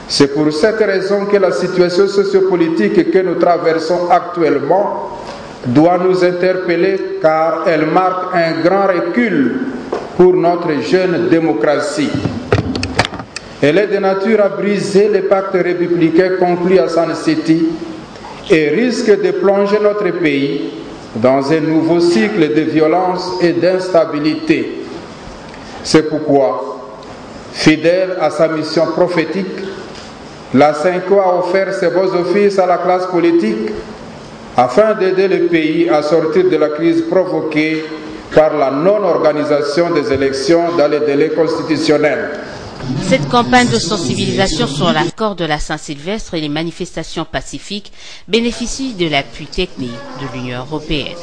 C'est pour cette raison que la situation sociopolitique que nous traversons actuellement doit nous interpeller car elle marque un grand recul pour notre jeune démocratie. Elle est de nature à briser les pactes républicains conclus à Sun City et risque de plonger notre pays dans un nouveau cycle de violence et d'instabilité. C'est pourquoi, fidèle à sa mission prophétique, la Cinco a offert ses beaux offices à la classe politique afin d'aider le pays à sortir de la crise provoquée par la non-organisation des élections dans les délais constitutionnels. Cette campagne de sensibilisation sur l'accord de la Saint-Sylvestre et les manifestations pacifiques bénéficie de l'appui technique de l'Union européenne.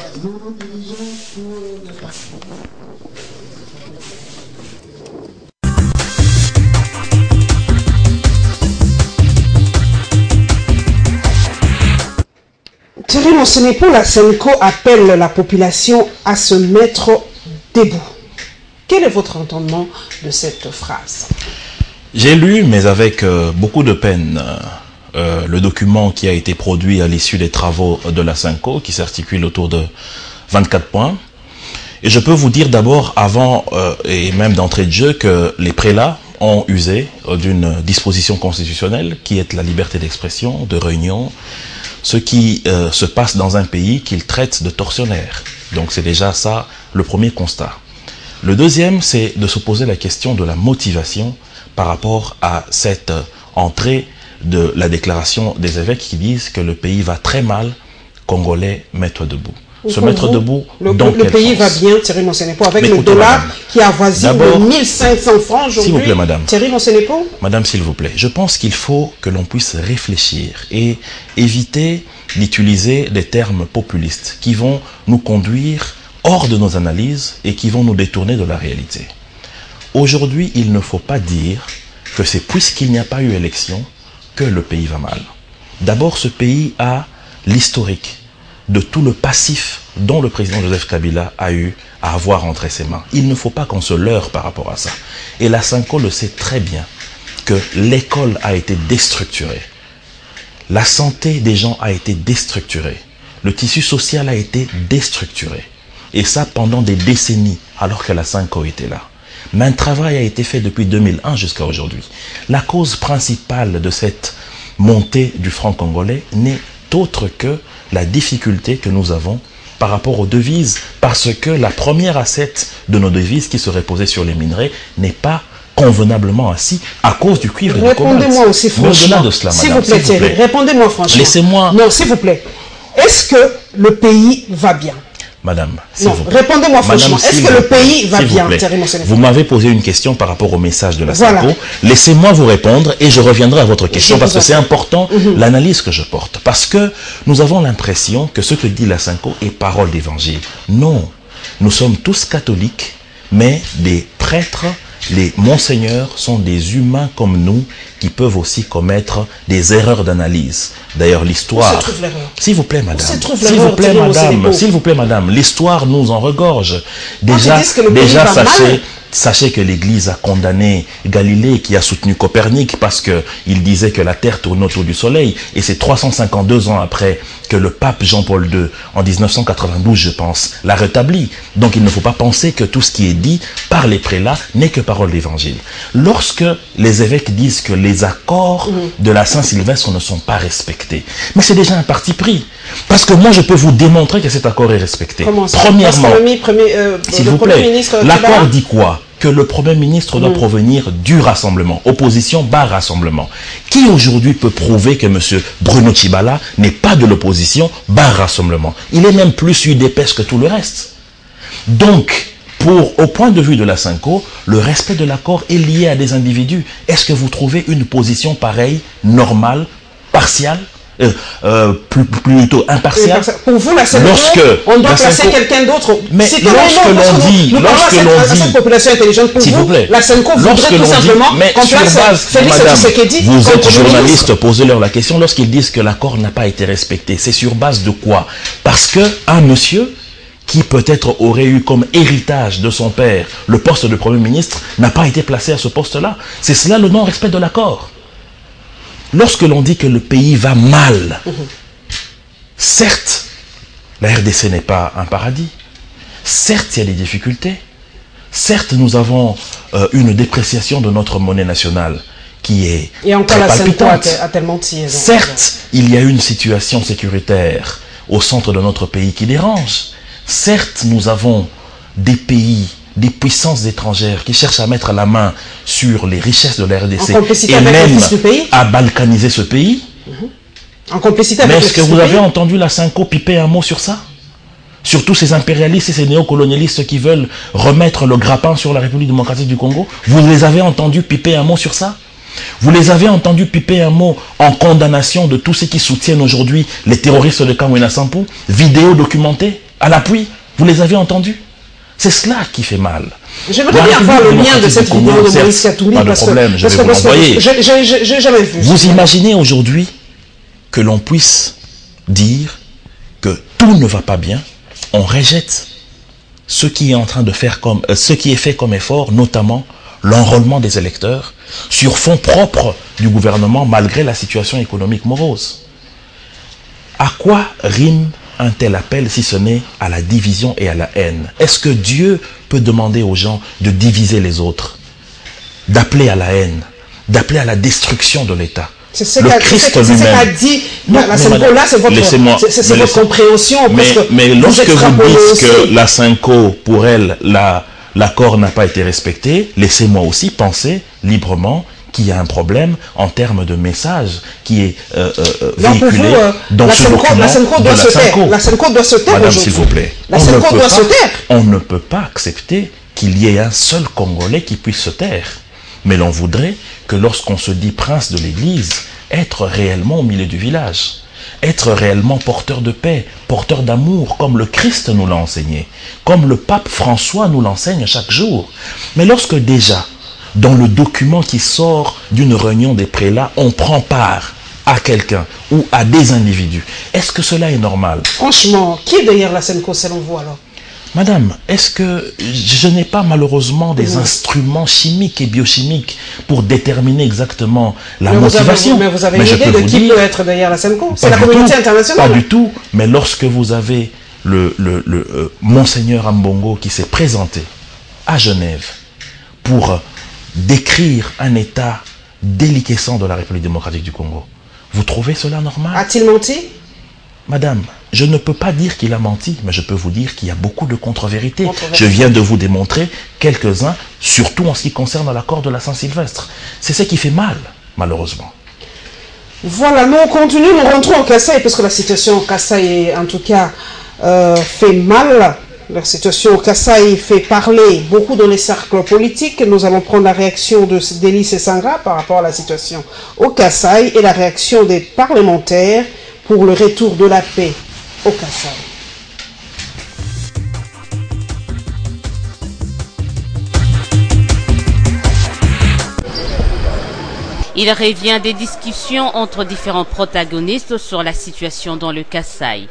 Thierry Monsenepo, la Senco appelle la population à se mettre debout. Quel est votre entendement de cette phrase? J'ai lu, mais avec beaucoup de peine, le document qui a été produit à l'issue des travaux de la Senco, qui s'articule autour de 24 points. Et je peux vous dire d'abord, avant et même d'entrée de jeu, que les prélats ont usé d'une disposition constitutionnelle qui est la liberté d'expression, de réunion, ce qui se passe dans un pays qu'ils traitent de tortionnaire. Donc c'est déjà ça le premier constat. Le deuxième, c'est de se poser la question de la motivation par rapport à cette entrée de la déclaration des évêques qui disent que le pays va très mal, Congolais, mets-toi debout. Se mettre debout, le pays va bien, Thierry Monsenepo, avec le dollar qui avoisine 1500 francs aujourd'hui. S'il vous plaît, madame. Thierry Monsenepo. Madame, s'il vous plaît, je pense qu'il faut que l'on puisse réfléchir et éviter d'utiliser des termes populistes qui vont nous conduire hors de nos analyses et qui vont nous détourner de la réalité. Aujourd'hui, il ne faut pas dire que c'est puisqu'il n'y a pas eu élection que le pays va mal. D'abord, ce pays a l'historique de tout le passif dont le président Joseph Kabila a eu à avoir entre ses mains. Il ne faut pas qu'on se leurre par rapport à ça. Et la Senco le sait très bien que l'école a été déstructurée. La santé des gens a été déstructurée. Le tissu social a été déstructuré. Et ça pendant des décennies, alors que la Senco était là. Mais un travail a été fait depuis 2001 jusqu'à aujourd'hui. La cause principale de cette montée du franc congolais n'est autre que la difficulté que nous avons par rapport aux devises, parce que la première assiette de nos devises qui serait posée sur les minerais n'est pas convenablement assis à cause du cuivre et du cobalt. Répondez-moi aussi franchement. S'il vous plaît, Thierry, répondez-moi franchement. Laissez-moi. Non, s'il vous plaît. Est-ce que le pays va bien? Madame, non, répondez-moi franchement. Est-ce que le pays va bien, Thierry Monsenepo? Vous m'avez posé une question par rapport au message de la voilà. Senco. Laissez-moi vous répondre et je reviendrai à votre question parce que c'est important l'analyse que je porte. Parce que nous avons l'impression que ce que dit la Senco est parole d'évangile. Non, nous sommes tous catholiques, mais des prêtres. Les monseigneurs sont des humains comme nous qui peuvent aussi commettre des erreurs d'analyse. D'ailleurs, l'histoire... S'il vous plaît, madame. S'il vous plaît, madame. S'il vous plaît, madame. L'histoire nous en regorge. Déjà sachez que l'Église a condamné Galilée qui a soutenu Copernic parce qu'il disait que la Terre tourne autour du Soleil. Et c'est 352 ans après que le pape Jean-Paul II, en 1992, je pense, l'a rétabli. Donc il ne faut pas penser que tout ce qui est dit par les prélats n'est que parole d'évangile. Lorsque les évêques disent que les accords de la Saint-Sylvestre ne sont pas respectés, mais c'est déjà un parti pris. Parce que moi, je peux vous démontrer que cet accord est respecté. Premièrement, s'il vous plaît, l'accord dit quoi? Que le Premier ministre doit provenir du rassemblement. Opposition, barre rassemblement. Qui aujourd'hui peut prouver que M. Bruno Tshibala n'est pas de l'opposition, barre rassemblement? Il est même plus UDPS que tout le reste. Donc, au point de vue de la Senco, le respect de l'accord est lié à des individus. Est-ce que vous trouvez une position pareille, normale, partiale, plutôt impartial? Pour vous, la Senco, on doit placer quelqu'un d'autre. Mais lorsque l'on dit, cette population intelligente, pour vous, la Senco voudrait tout simplement qu'on place Félix Tshisekedi. Vous êtes journaliste, posez-leur la question. Lorsqu'ils disent que l'accord n'a pas été respecté, c'est sur base de quoi? Parce qu'un monsieur qui peut-être aurait eu comme héritage de son père le poste de Premier ministre n'a pas été placé à ce poste-là. C'est cela le non-respect de l'accord. Lorsque l'on dit que le pays va mal, certes, la RDC n'est pas un paradis. Certes, il y a des difficultés. Certes, nous avons une dépréciation de notre monnaie nationale qui est Et encore très la Senko palpitante. a-t-elle menti? Certes, il y a une situation sécuritaire au centre de notre pays qui dérange. Certes, nous avons des pays, des puissances étrangères qui cherchent à mettre la main sur les richesses de la RDC et même à balkaniser ce pays. En complicité avec Mais est-ce que vous avez entendu la Senko piper un mot sur ça? Sur tous ces impérialistes et ces néocolonialistes qui veulent remettre le grappin sur la République démocratique du Congo? Vous les avez entendus piper un mot sur ça? Vous les avez entendus piper un mot en condamnation de tous ceux qui soutiennent aujourd'hui les terroristes de Kamwina Sampo? Vidéo documentée à l'appui? Vous les avez entendus? C'est cela qui fait mal. Je voudrais bien voir le lien de cette vidéo de Moïse Katumbi. Pas de problème, je vais vous l'envoyer. J'ai jamais vu. Vous imaginez aujourd'hui que l'on puisse dire que tout ne va pas bien, on rejette ce qui est en train de faire comme, ce qui est fait comme effort, notamment l'enrôlement des électeurs, sur fonds propres du gouvernement malgré la situation économique morose. À quoi rime un tel appel si ce n'est à la division et à la haine? Est-ce que Dieu peut demander aux gens de diviser les autres, d'appeler à la haine, d'appeler à la destruction de l'État? C'est ce qu'a dit la Senko. Là, c'est votre compréhension. Mais lorsque vous dites que la Senko, pour elle, l'accord n'a pas été respecté, laissez-moi aussi penser librement qu'il y a un problème en termes de message qui est véhiculé dans ce document. La Senko doit se taire. La Senko doit se taire. Madame, s'il vous plaît. La Senko doit se taire. On ne peut pas accepter qu'il y ait un seul Congolais qui puisse se taire. Mais l'on voudrait que lorsqu'on se dit prince de l'Église, être réellement au milieu du village, être réellement porteur de paix, porteur d'amour, comme le Christ nous l'a enseigné, comme le pape François nous l'enseigne chaque jour. Mais lorsque déjà, dans le document qui sort d'une réunion des prélats, on prend part à quelqu'un ou à des individus, est-ce que cela est normal? Franchement, qui est derrière la Senko selon vous alors? Madame, est-ce que je n'ai pas malheureusement des instruments chimiques et biochimiques pour déterminer exactement la motivation? Mais vous avez une idée de qui peut être derrière la Senko? C'est la communauté internationale. Pas du tout. Mais lorsque vous avez Monseigneur Ambongo qui s'est présenté à Genève pour décrire un état déliquescent de la République démocratique du Congo, vous trouvez cela normal? A-t-il menti? Madame, je ne peux pas dire qu'il a menti, mais je peux vous dire qu'il y a beaucoup de contre-vérités. Je viens de vous démontrer quelques-uns, surtout en ce qui concerne l'accord de la Saint-Sylvestre. C'est ce qui fait mal, malheureusement. Voilà, nous on continue, nous rentrons au Kasaï, parce que la situation au Kasaï, en tout cas, fait mal. La situation au Kasaï fait parler beaucoup dans les cercles politiques. Nous allons prendre la réaction de Délice et Sangra par rapport à la situation au Kasaï et la réaction des parlementaires pour le retour de la paix au Kasaï. Il revient des discussions entre différents protagonistes sur la situation dans le Kasaï.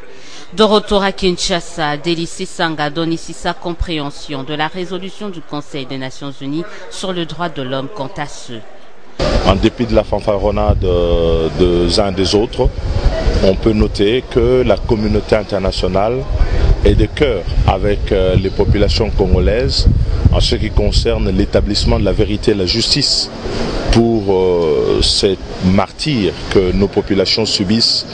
De retour à Kinshasa, Délice Sanga donne ici sa compréhension de la résolution du Conseil des Nations Unies sur le droit de l'homme quant à ceux. En dépit de la fanfaronnade des uns et des autres, on peut noter que la communauté internationale est de cœur avec les populations congolaises en ce qui concerne l'établissement de la vérité et de la justice pour ces martyrs que nos populations subissent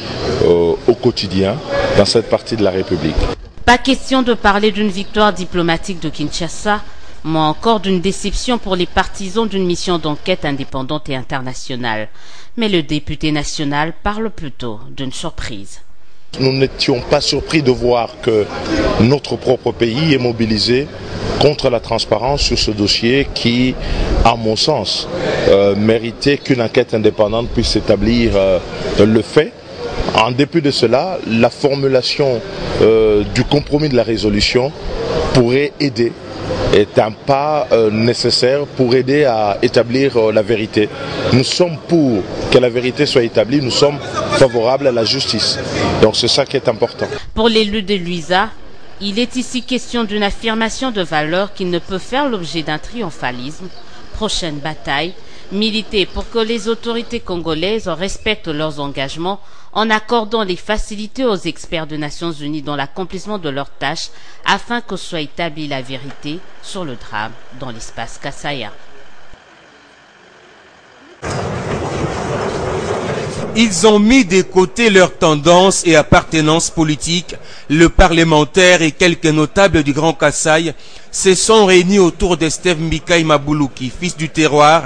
au quotidien dans cette partie de la République. Pas question de parler d'une victoire diplomatique de Kinshasa, mais encore d'une déception pour les partisans d'une mission d'enquête indépendante et internationale. Mais le député national parle plutôt d'une surprise. Nous n'étions pas surpris de voir que notre propre pays est mobilisé contre la transparence sur ce dossier qui, à mon sens, méritait qu'une enquête indépendante puisse établir le fait. En dépit de cela, la formulation du compromis de la résolution pourrait aider, est un pas nécessaire pour aider à établir la vérité. Nous sommes pour que la vérité soit établie, nous sommes favorables à la justice. Donc c'est ça qui est important. Pour l'élu de Luisa, il est ici question d'une affirmation de valeur qui ne peut faire l'objet d'un triomphalisme. Prochaine bataille, militer pour que les autorités congolaises respectent leurs engagements en accordant les facilités aux experts des Nations Unies dans l'accomplissement de leurs tâches afin que soit établie la vérité sur le drame dans l'espace Kasaïa. Ils ont mis de côté leurs tendances et appartenances politiques. Le parlementaire et quelques notables du Grand Kasaï se sont réunis autour d'Esteve Mbikai Mabuluki, fils du terroir,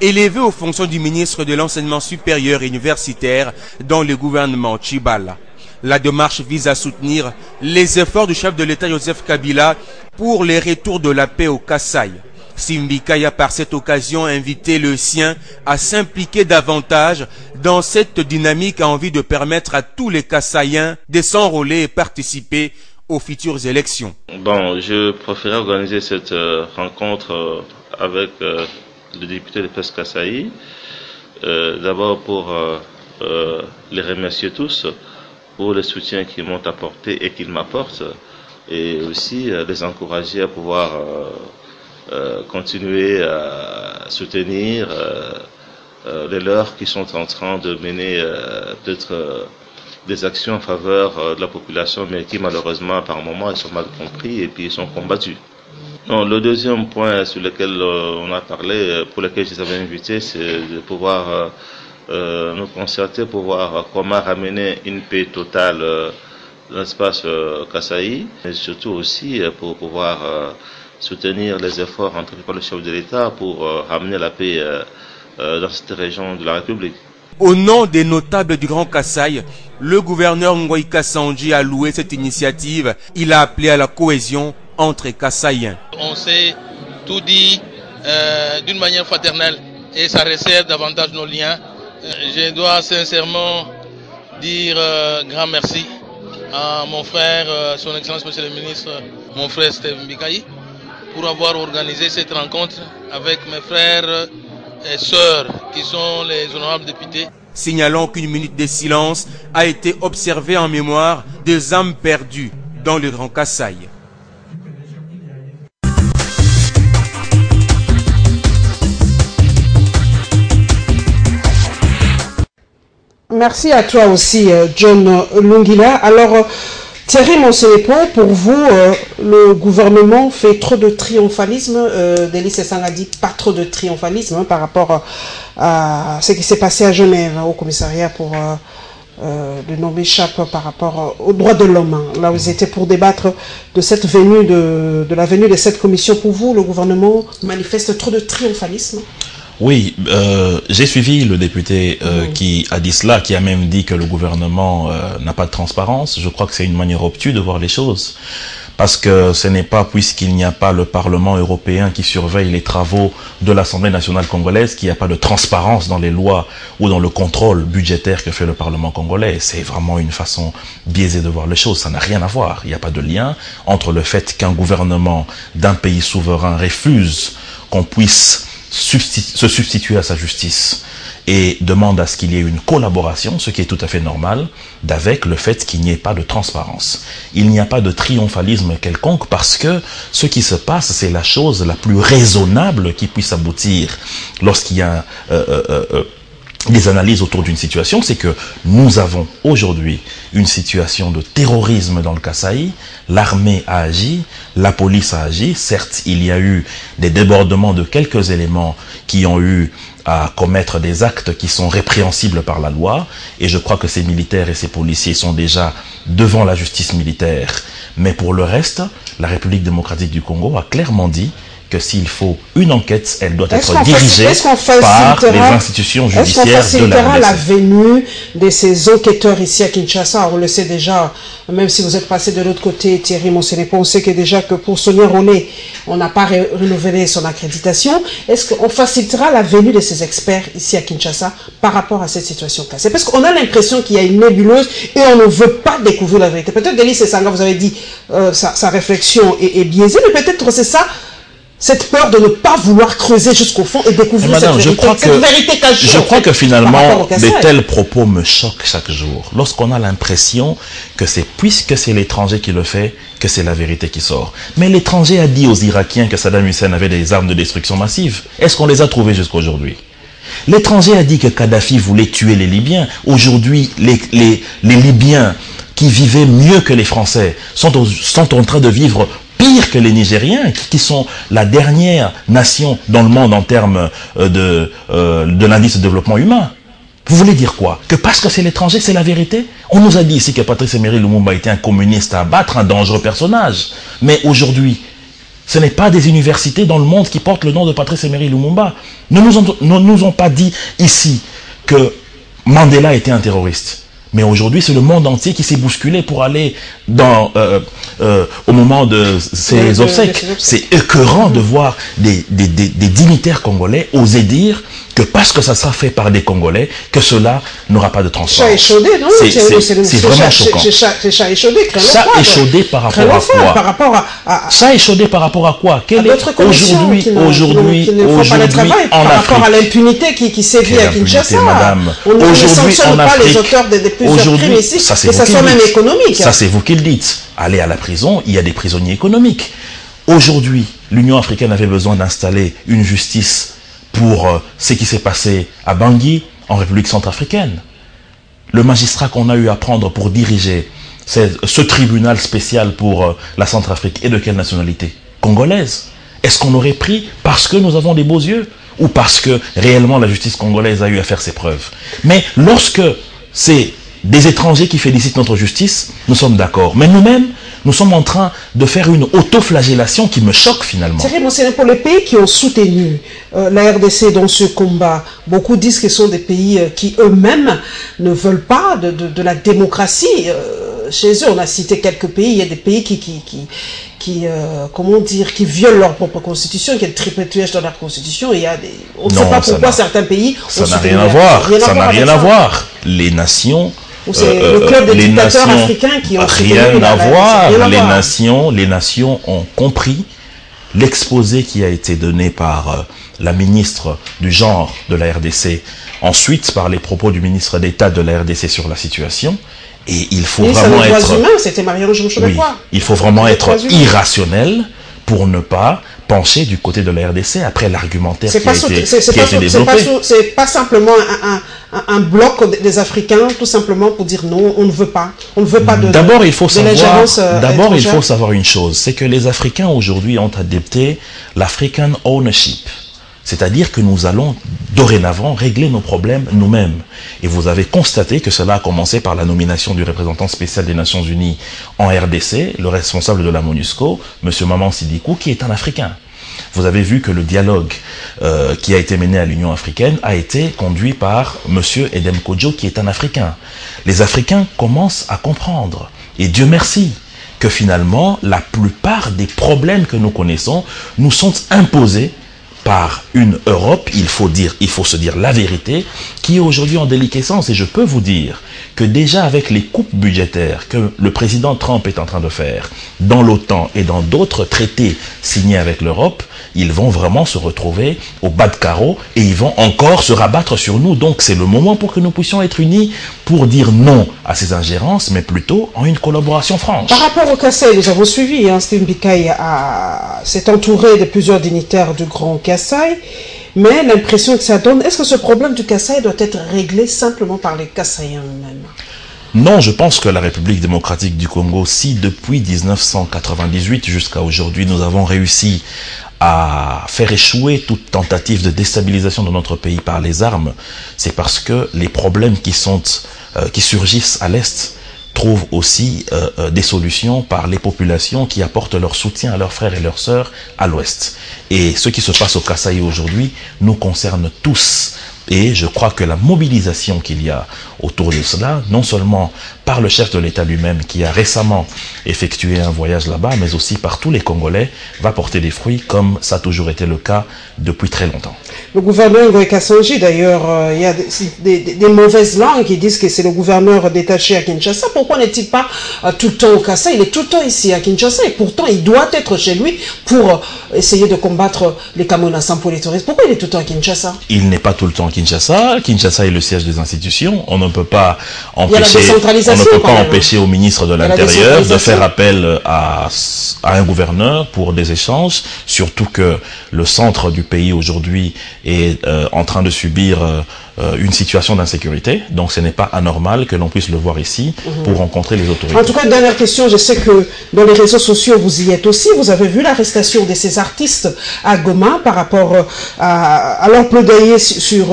élevé aux fonctions du ministre de l'Enseignement supérieur et universitaire dans le gouvernement Tchibala. La démarche vise à soutenir les efforts du chef de l'État Joseph Kabila pour le retour de la paix au Kasaï. Mbikai a par cette occasion invité le sien à s'impliquer davantage dans cette dynamique en vue de permettre à tous les Kasaïens de s'enrôler et participer aux futures élections. Bon, je préférais organiser cette rencontre avec le député de PES Kasaï, d'abord pour les remercier tous pour le soutien qu'ils m'ont apporté et qu'ils m'apportent, et aussi les encourager à pouvoir continuer à soutenir les leurs qui sont en train de mener peut-être des actions en faveur de la population, mais qui malheureusement par moments ils sont mal compris et puis ils sont combattus. Non, le deuxième point sur lequel on a parlé, pour lequel je les avais invités, c'est de pouvoir nous concerter pour voir comment ramener une paix totale dans l'espace Kasaï, mais surtout aussi pour pouvoir soutenir les efforts entrepris par le chef de l'État pour ramener la paix dans cette région de la République. Au nom des notables du Grand Kasaï, le gouverneur Ngoïka Sandji a loué cette initiative. Il a appelé à la cohésion entre Kasaïens. On s'est tout dit d'une manière fraternelle et ça resserre davantage nos liens. Je dois sincèrement dire grand merci à mon frère, son Excellence Monsieur le Ministre, mon frère Esteve Mbikai, pour avoir organisé cette rencontre avec mes frères et sœurs qui sont les honorables députés. Signalons qu'une minute de silence a été observée en mémoire des âmes perdues dans le Grand Kasaï. Merci à toi aussi, John Lungila. Alors, Thierry Monsenepo, pour vous, le gouvernement fait trop de triomphalisme. Delis Essang a dit pas trop de triomphalisme par rapport à ce qui s'est passé à Genève, au commissariat pour le nommer Chape par rapport aux droits de l'homme. Là, vous étiez pour débattre de cette venue, de la venue de cette commission. Pour vous, le gouvernement manifeste trop de triomphalisme? Oui, j'ai suivi le député qui a dit cela, qui a même dit que le gouvernement n'a pas de transparence. Je crois que c'est une manière obtuse de voir les choses. Parce que ce n'est pas puisqu'il n'y a pas le Parlement européen qui surveille les travaux de l'Assemblée nationale congolaise qu'il n'y a pas de transparence dans les lois ou dans le contrôle budgétaire que fait le Parlement congolais. C'est vraiment une façon biaisée de voir les choses. Ça n'a rien à voir. Il n'y a pas de lien entre le fait qu'un gouvernement d'un pays souverain refuse qu'on puisse se substituer à sa justice et demande à ce qu'il y ait une collaboration, ce qui est tout à fait normal, d'avec le fait qu'il n'y ait pas de transparence. Il n'y a pas de triomphalisme quelconque parce que ce qui se passe, c'est la chose la plus raisonnable qui puisse aboutir lorsqu'il y a des analyses autour d'une situation, c'est que nous avons aujourd'hui une situation de terrorisme dans le Kasaï, l'armée a agi, la police a agi, certes il y a eu des débordements de quelques éléments qui ont eu à commettre des actes qui sont répréhensibles par la loi, et je crois que ces militaires et ces policiers sont déjà devant la justice militaire. Mais pour le reste, la République démocratique du Congo a clairement dit que s'il faut une enquête, elle doit être dirigée par les institutions judiciaires de la RDC. Est-ce qu'on facilitera la venue de ces enquêteurs ici à Kinshasa? On le sait déjà, même si vous êtes passé de l'autre côté, Thierry Monsenepo, on sait que déjà que pour Sonia Rolé, on n'a pas renouvelé son accréditation. Est-ce qu'on facilitera la venue de ces experts ici à Kinshasa par rapport à cette situation cassée? Parce qu'on a l'impression qu'il y a une nébuleuse et on ne veut pas découvrir la vérité. Peut-être Delis Essanga, vous avez dit sa réflexion est biaisée, mais peut-être c'est ça, cette peur de ne pas vouloir creuser jusqu'au fond et découvrir cette vérité cachée. Je crois que finalement, de tels propos me choquent chaque jour. Lorsqu'on a l'impression que c'est puisque c'est l'étranger qui le fait, que c'est la vérité qui sort. Mais l'étranger a dit aux Irakiens que Saddam Hussein avait des armes de destruction massive. Est-ce qu'on les a trouvées jusqu'à aujourd'hui? L'étranger a dit que Kadhafi voulait tuer les Libyens. Aujourd'hui, les Libyens qui vivaient mieux que les Français sont en train de vivre pire que les Nigériens, qui sont la dernière nation dans le monde en termes de l'indice de développement humain. Vous voulez dire quoi? Que parce que c'est l'étranger, c'est la vérité? On nous a dit ici que Patrice Emery Lumumba était un communiste à abattre, un dangereux personnage. Mais aujourd'hui, ce n'est pas des universités dans le monde qui portent le nom de Patrice Emery Lumumba. Ne nous ont pas dit ici que Mandela était un terroriste. Mais aujourd'hui, c'est le monde entier qui s'est bousculé pour aller au moment de ses obsèques. C'est écœurant de voir des dignitaires congolais oser dire que parce que ça sera fait par des Congolais, que cela n'aura pas de transparence. Chat échaudé, non? C'est vraiment choquant. C'est chat échaudé, chat échaudé par rapport à quoi? Par rapport à chat échaudé par rapport à quoi? Quel est aujourd'hui en par rapport à Afrique? l'impunité qui sévit à Kinshasa. Aujourd'hui en Afrique, les auteurs de plusieurs crimes ici, que ça soit même économique. Ça c'est vous qui le dites. Allez à la prison, il y a des prisonniers économiques. Aujourd'hui, l'Union africaine avait besoin d'installer une justice pour ce qui s'est passé à Bangui, en République centrafricaine. Le magistrat qu'on a eu à prendre pour diriger ce tribunal spécial pour la Centrafrique est de quelle nationalité? Congolaise. Est-ce qu'on aurait pris parce que nous avons des beaux yeux? Ou parce que réellement la justice congolaise a eu à faire ses preuves? Mais lorsque c'est des étrangers qui félicitent notre justice, nous sommes d'accord. Mais nous-mêmes, nous sommes en train de faire une autoflagellation qui me choque finalement. C'est pour les pays qui ont soutenu la RDC dans ce combat. Beaucoup disent que ce sont des pays qui eux-mêmes ne veulent pas de la démocratie. Chez eux, on a cité quelques pays. Il y a des pays qui violent leur propre constitution, qui ont triple piège dans leur constitution. Et on ne sait pas pourquoi certains pays ont soutenu. Ça n'a rien à voir. Ça n'a rien à voir. Les nations... le club des dictateurs africains qui ont rien à voir. Les nations ont compris l'exposé qui a été donné par la ministre du genre de la RDC, ensuite par les propos du ministre d'État de la RDC sur la situation. Et il faut vraiment être... il faut vraiment être irrationnel pour ne pas pencher du côté de la RDC après l'argumentaire qui a été développé. C'est pas simplement un bloc des Africains, tout simplement pour dire non, on ne veut pas. On ne veut pas de D'abord, il faut savoir une chose, c'est que les Africains aujourd'hui ont adopté l'African Ownership. C'est-à-dire que nous allons dorénavant régler nos problèmes nous-mêmes. Et vous avez constaté que cela a commencé par la nomination du représentant spécial des Nations Unies en RDC, le responsable de la MONUSCO, M. Maman Sidikou, qui est un Africain. Vous avez vu que le dialogue qui a été mené à l'Union africaine a été conduit par M. Edem Kodjo, qui est un Africain. Les Africains commencent à comprendre. Et Dieu merci que finalement, la plupart des problèmes que nous connaissons nous sont imposés par une Europe, il faut se dire la vérité, qui est aujourd'hui en déliquescence. Et je peux vous dire que déjà avec les coupes budgétaires que le président Trump est en train de faire dans l'OTAN et dans d'autres traités signés avec l'Europe, ils vont vraiment se retrouver au bas de carreau et ils vont encore se rabattre sur nous. Donc c'est le moment pour que nous puissions être unis pour dire non à ces ingérences, mais plutôt en une collaboration franche. Par rapport au Kassai, nous avons suivi, Steve Mbikaï s'est entouré de plusieurs dignitaires du Grand Kassai, mais l'impression que ça donne, est-ce que ce problème du Kassai doit être réglé simplement par les Kassaïens eux-mêmes? Non, je pense que la République démocratique du Congo, si depuis 1998 jusqu'à aujourd'hui, nous avons réussi à faire échouer toute tentative de déstabilisation de notre pays par les armes, c'est parce que les problèmes qui surgissent à l'Est trouvent aussi des solutions par les populations qui apportent leur soutien à leurs frères et leurs sœurs à l'Ouest. Et ce qui se passe au Kasaï aujourd'hui nous concerne tous. Et je crois que la mobilisation qu'il y a autour de cela, non seulement par le chef de l'État lui-même qui a récemment effectué un voyage là-bas, mais aussi par tous les Congolais, va porter des fruits comme ça a toujours été le cas depuis très longtemps. Le gouverneur Ngoï Kasonji, d'ailleurs, il y a des mauvaises langues qui disent que c'est le gouverneur détaché à Kinshasa. Pourquoi n'est-il pas tout le temps au Kassai? Il est tout le temps ici à Kinshasa et pourtant il doit être chez lui pour essayer de combattre les Kamonassans pour les touristes. Pourquoi il est tout le temps à Kinshasa? Il n'est pas tout le temps à Kinshasa. Kinshasa est le siège des institutions. On ne peut pas empêcher au ministre de l'Intérieur de faire appel à un gouverneur pour des échanges, surtout que le centre du pays aujourd'hui est en train de subir une situation d'insécurité. Donc ce n'est pas anormal que l'on puisse le voir ici pour rencontrer les autorités. En tout cas, une dernière question, je sais que dans les réseaux sociaux, vous y êtes aussi. Vous avez vu l'arrestation de ces artistes à Goma par rapport à leur plaidoyer sur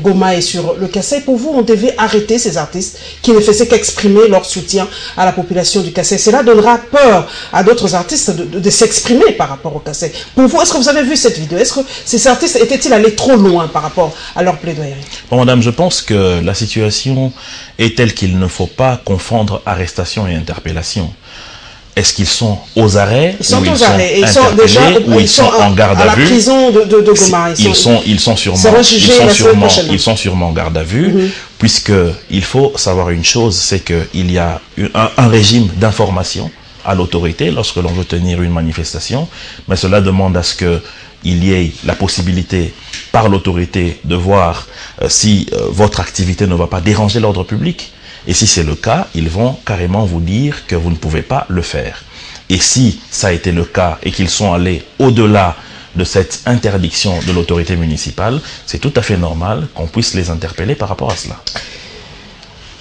Goma et sur le Kassai. Pour vous, on devait arrêter ces artistes qui ne faisaient qu'exprimer leur soutien à la population du Kassai. Cela donnera peur à d'autres artistes de s'exprimer par rapport au Kassai. Pour vous, est-ce que vous avez vu cette vidéo? Est-ce que ces artistes étaient-ils allés trop loin par rapport à leur plaidoyer? Bon, madame, je pense que la situation est telle qu'il ne faut pas confondre arrestation et interpellation. Est-ce qu'ils sont aux arrêts? Ils sont aux arrêts. Ils sont déjà ils sont en garde à vue. La prison de Goma. Ils sont sûrement en garde à vue, puisque il faut savoir une chose, c'est qu'il y a un régime d'information à l'autorité lorsque l'on veut tenir une manifestation, mais cela demande à ce qu'il y ait la possibilité par l'autorité de voir si votre activité ne va pas déranger l'ordre public. Et si c'est le cas, ils vont carrément vous dire que vous ne pouvez pas le faire. Et si ça a été le cas et qu'ils sont allés au-delà de cette interdiction de l'autorité municipale, c'est tout à fait normal qu'on puisse les interpeller par rapport à cela.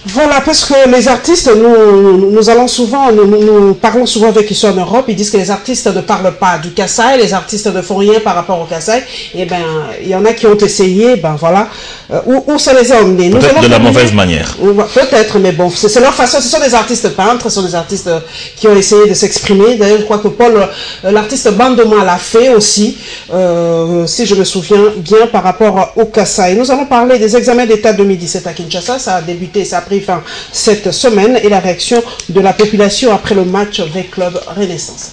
Voilà, parce que les artistes, nous allons souvent, nous parlons souvent avec qui sont en Europe, ils disent que les artistes ne parlent pas du Kassai, les artistes ne font rien par rapport au Kassai. Et ben, il y en a qui ont essayé, ben voilà, où ça les a emmenés. Peut-être de la mauvaise manière. Peut-être, mais bon, c'est leur façon. Ce sont des artistes peintres, ce sont des artistes qui ont essayé de s'exprimer. D'ailleurs, je crois que Paul, l'artiste Bandoma l'a fait aussi, si je me souviens bien, par rapport au Kassai. Nous allons parler des examens d'État 2017 à Kinshasa. Ça a débuté, ça a pris fin cette semaine, et la réaction de la population après le match avec Club Renaissance.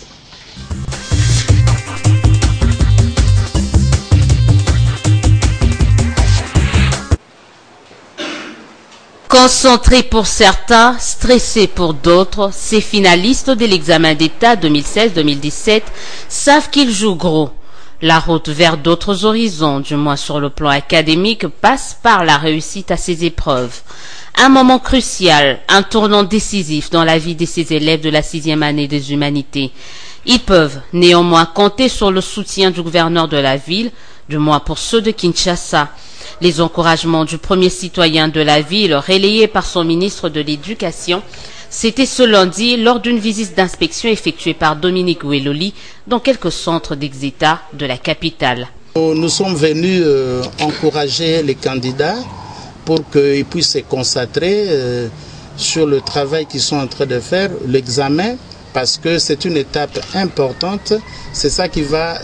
Concentrés pour certains, stressés pour d'autres, ces finalistes de l'examen d'État 2016-2017 savent qu'ils jouent gros. La route vers d'autres horizons, du moins sur le plan académique, passe par la réussite à ces épreuves. Un moment crucial, un tournant décisif dans la vie de ces élèves de la 6e année des humanités. Ils peuvent néanmoins compter sur le soutien du gouverneur de la ville, du moins pour ceux de Kinshasa. Les encouragements du premier citoyen de la ville, relayés par son ministre de l'Éducation, c'était ce lundi lors d'une visite d'inspection effectuée par Dominique Oueloli dans quelques centres d'exéta de la capitale. Nous sommes venus encourager les candidats pour qu'ils puissent se concentrer sur le travail qu'ils sont en train de faire, l'examen, parce que c'est une étape importante. C'est ça qui va,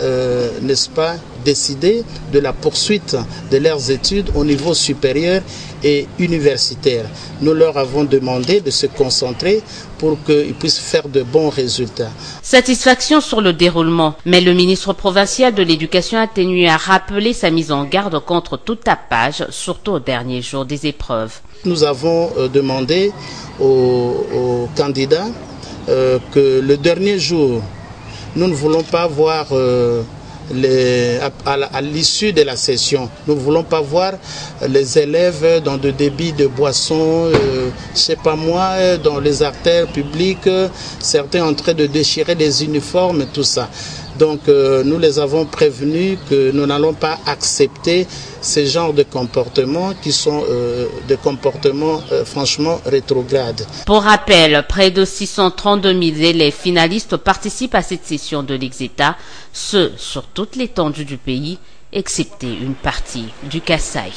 n'est-ce pas, décider de la poursuite de leurs études au niveau supérieur et universitaire. Nous leur avons demandé de se concentrer pour qu'ils puissent faire de bons résultats. Satisfaction sur le déroulement, mais le ministre provincial de l'Éducation a tenu à rappeler sa mise en garde contre tout tapage, surtout au dernier jour des épreuves. Nous avons demandé aux candidats que le dernier jour, nous ne voulons pas voir à l'issue de la session, nous ne voulons pas voir les élèves dans des débits de boissons, je sais pas moi, dans les artères publiques, certains en train de déchirer des uniformes, tout ça. Donc nous les avons prévenus que nous n'allons pas accepter ces genres de comportements qui sont des comportements franchement rétrogrades. Pour rappel, près de 632 000 élèves finalistes participent à cette session de l'Exéta, ce sur toute l'étendue du pays, excepté une partie du Kassai.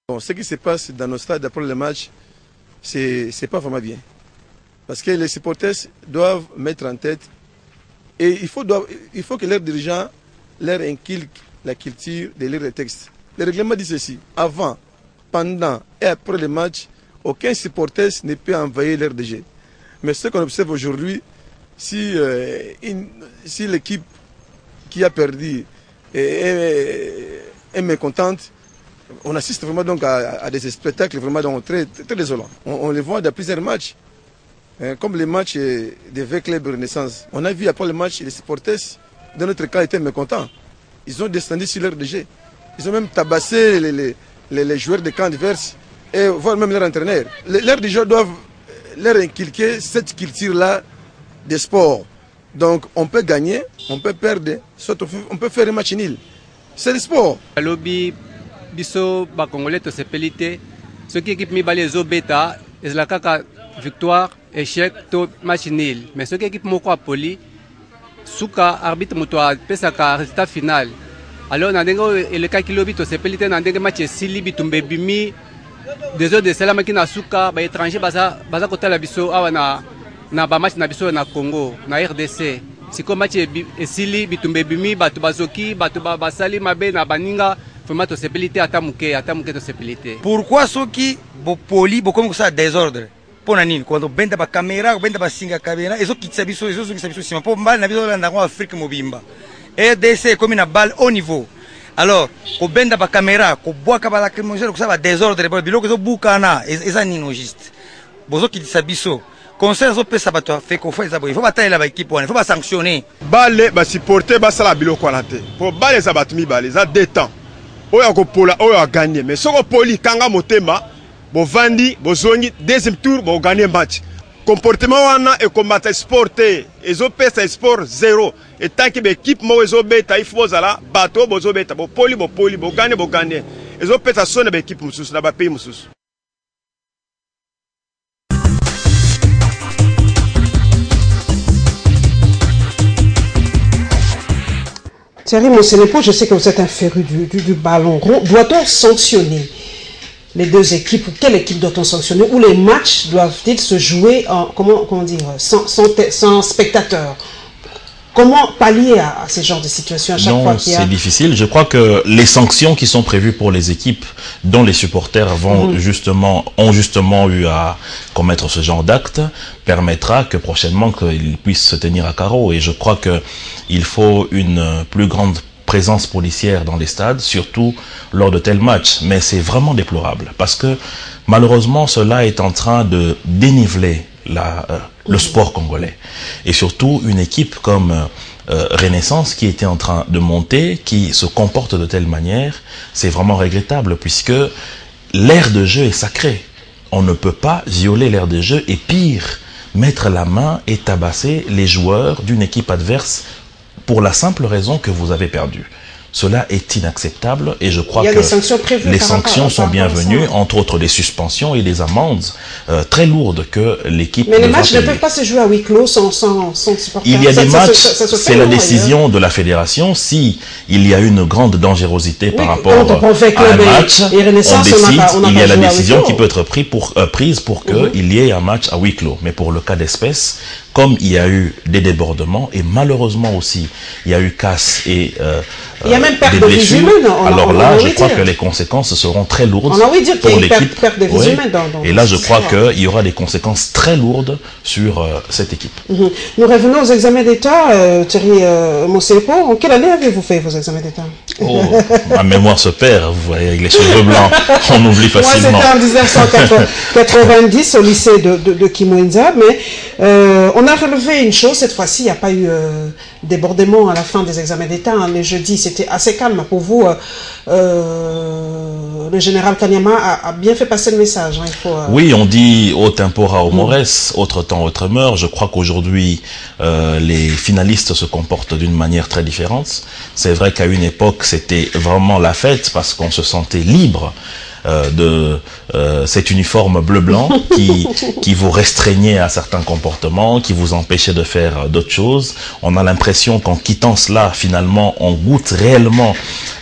Bon, ce qui se passe dans nos stades après le match, c'est pas vraiment bien. Parce que les supporters doivent mettre en tête, et il faut que leurs dirigeants leur inculquent la culture de lire les textes. Le règlement dit ceci: avant, pendant et après le match, aucun supporter ne peut envahir leur DG. Mais ce qu'on observe aujourd'hui, si l'équipe qui a perdu est mécontente, on assiste vraiment donc à des spectacles vraiment donc très, très désolants. On les voit dans plusieurs matchs. Comme les matchs de V-Club Renaissance. On a vu après le match, les supporters, dans notre cas, étaient mécontents. Ils ont descendu sur leur DG. Ils ont même tabassé les joueurs de camp adverse, et voire même leur entraîneur. Leurs DG doivent leur inculquer cette culture-là des sports. Donc on peut gagner, on peut perdre, soit on peut faire un match nul. C'est le sport. Lobby, biso, ba Congolais, to sepelité. Ce qui équipe mi balé zo bêta, et la kaka victoire, échec, to match nul. Mais ce qui équipe moko a poli, souka arbitre mutoa pesaka résultat final. Alors on a le cas qui lobby to sepelité, on a des matchs sili bitumbe bimi. Des autres de cela qui na souka, ba étranger baza kota la biso awa na ba match na biso na Congo, na RDC. Si comme match sili bitumbe bimi, batu bazoki, batu basali mabe na baninga. Pourquoi ceux qui sont polis, comme ça désordre? Pour nani, quand on benda ba caméra, on benda ba singa caméra, et ceux qui savent ça, ceux qui savent ça, pour mal na biso na Afrique mobimba. RDC comme une balle au niveau. Alors, quand benda ba caméra, quand boit ka ba lacrymogène, ça va désordre, bilo que ça bukana, et ça ni non juste. Bozo qui savent ça. Conseil zo pesa bato fait qu'on fait ça, il faut batailler la équipe, il faut pas sanctionner. Balle ba supporter ba sala bilo kwanate. Pour balle ça batmi balle, ça détend. Oya ko pola oya gagner mais soko poli kanga motema bo vandi bo zongi deuxième tour bo gagner match comportement wana et combattre sporté ezo pesa sport zéro et tant que l'équipe mo ezo beta il faut zala bato bo zo beta bo poli bo gagner ezo pesa sona be équipe mususu na ba pays mususu. Thierry Monsenepo, je sais que vous êtes un féru du ballon rond. Doit-on sanctionner les deux équipes? Ou quelle équipe doit-on sanctionner? Ou les matchs doivent-ils se jouer en, comment dire, sans spectateurs? Comment pallier à ce genre de situation à chaque fois qu'il y a... c'est difficile. Je crois que les sanctions qui sont prévues pour les équipes dont les supporters ont justement eu à commettre ce genre d'acte permettra que prochainement qu'ils puissent se tenir à carreau. Et je crois qu'il faut une plus grande présence policière dans les stades, surtout lors de tels matchs. Mais c'est vraiment déplorable parce que malheureusement cela est en train de déniveler le sport congolais. Et surtout une équipe comme Renaissance qui était en train de monter, qui se comporte de telle manière, c'est vraiment regrettable puisque l'aire de jeu est sacré. On ne peut pas violer l'aire de jeu et pire, mettre la main et tabasser les joueurs d'une équipe adverse pour la simple raison que vous avez perdu. Cela est inacceptable et je crois que les sanctions sont bienvenues, entre autres des suspensions et des amendes très lourdes que l'équipe... Mais les matchs ne peuvent pas se jouer à huis clos sans supporters. Il y a des matchs, c'est la décision de la fédération. Si il y a une grande dangerosité par rapport à un match, il y a la décision qui peut être prise pour qu'il y ait un match à huis clos. Mais pour le cas d'espèce, comme il y a eu des débordements et malheureusement aussi il y a eu casse et il y a même perte de vies humaines. Alors là, je crois que les conséquences seront très lourdes pour l'équipe. Et là, je crois qu'il y aura des conséquences très lourdes sur cette équipe. Nous revenons aux examens d'État. Thierry Monsenepo, en quelle année avez-vous fait vos examens d'État? Ma mémoire se perd, vous voyez, avec les cheveux blancs, on oublie facilement. Moi, c'était en 1990 au lycée de Kimwenza, mais on a relevé une chose, cette fois-ci, il n'y a pas eu débordement à la fin des examens d'État. Les jeudis, c'était assez calme pour vous. Le général Kanyama a bien fait passer le message. Oui, on dit au tempora au mores, autre temps, autre meurt. Je crois qu'aujourd'hui, les finalistes se comportent d'une manière très différente. C'est vrai qu'à une époque, c'était vraiment la fête parce qu'on se sentait libre de cet uniforme bleu-blanc qui vous restreignait à certains comportements, qui vous empêchait de faire d'autres choses. On a l'impression qu'en quittant cela, finalement, on goûte réellement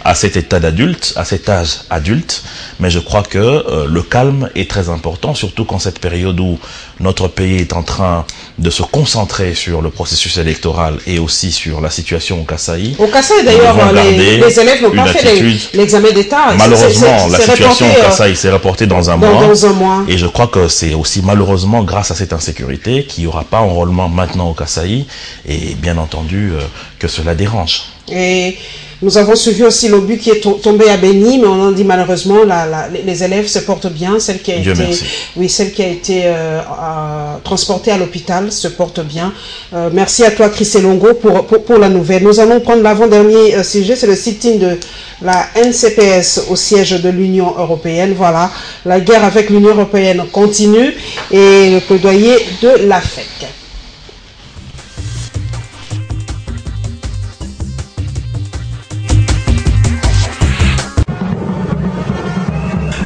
à cet état d'adulte, à cet âge adulte. Mais je crois que le calme est très important, surtout qu'en cette période où notre pays est en train de se concentrer sur le processus électoral et aussi sur la situation au Kasaï. Au Kasaï, d'ailleurs, les élèves n'ont pas fait l'examen d'État. Malheureusement, la situation au Kasaï s'est reportée dans un mois. Et je crois que c'est aussi malheureusement grâce à cette insécurité qu'il n'y aura pas enrôlement maintenant au Kasaï. Et bien entendu que cela dérange. Et nous avons suivi aussi l'obus qui est tombé à Béni, mais on en dit malheureusement, les élèves se portent bien. Celle qui a été transportée à l'hôpital se porte bien. Merci à toi, Chris Elongo, pour la nouvelle. Nous allons prendre l'avant-dernier sujet, c'est le sit-in de la NCPS au siège de l'Union européenne. Voilà, la guerre avec l'Union européenne continue et le plaidoyer de l'AFEC.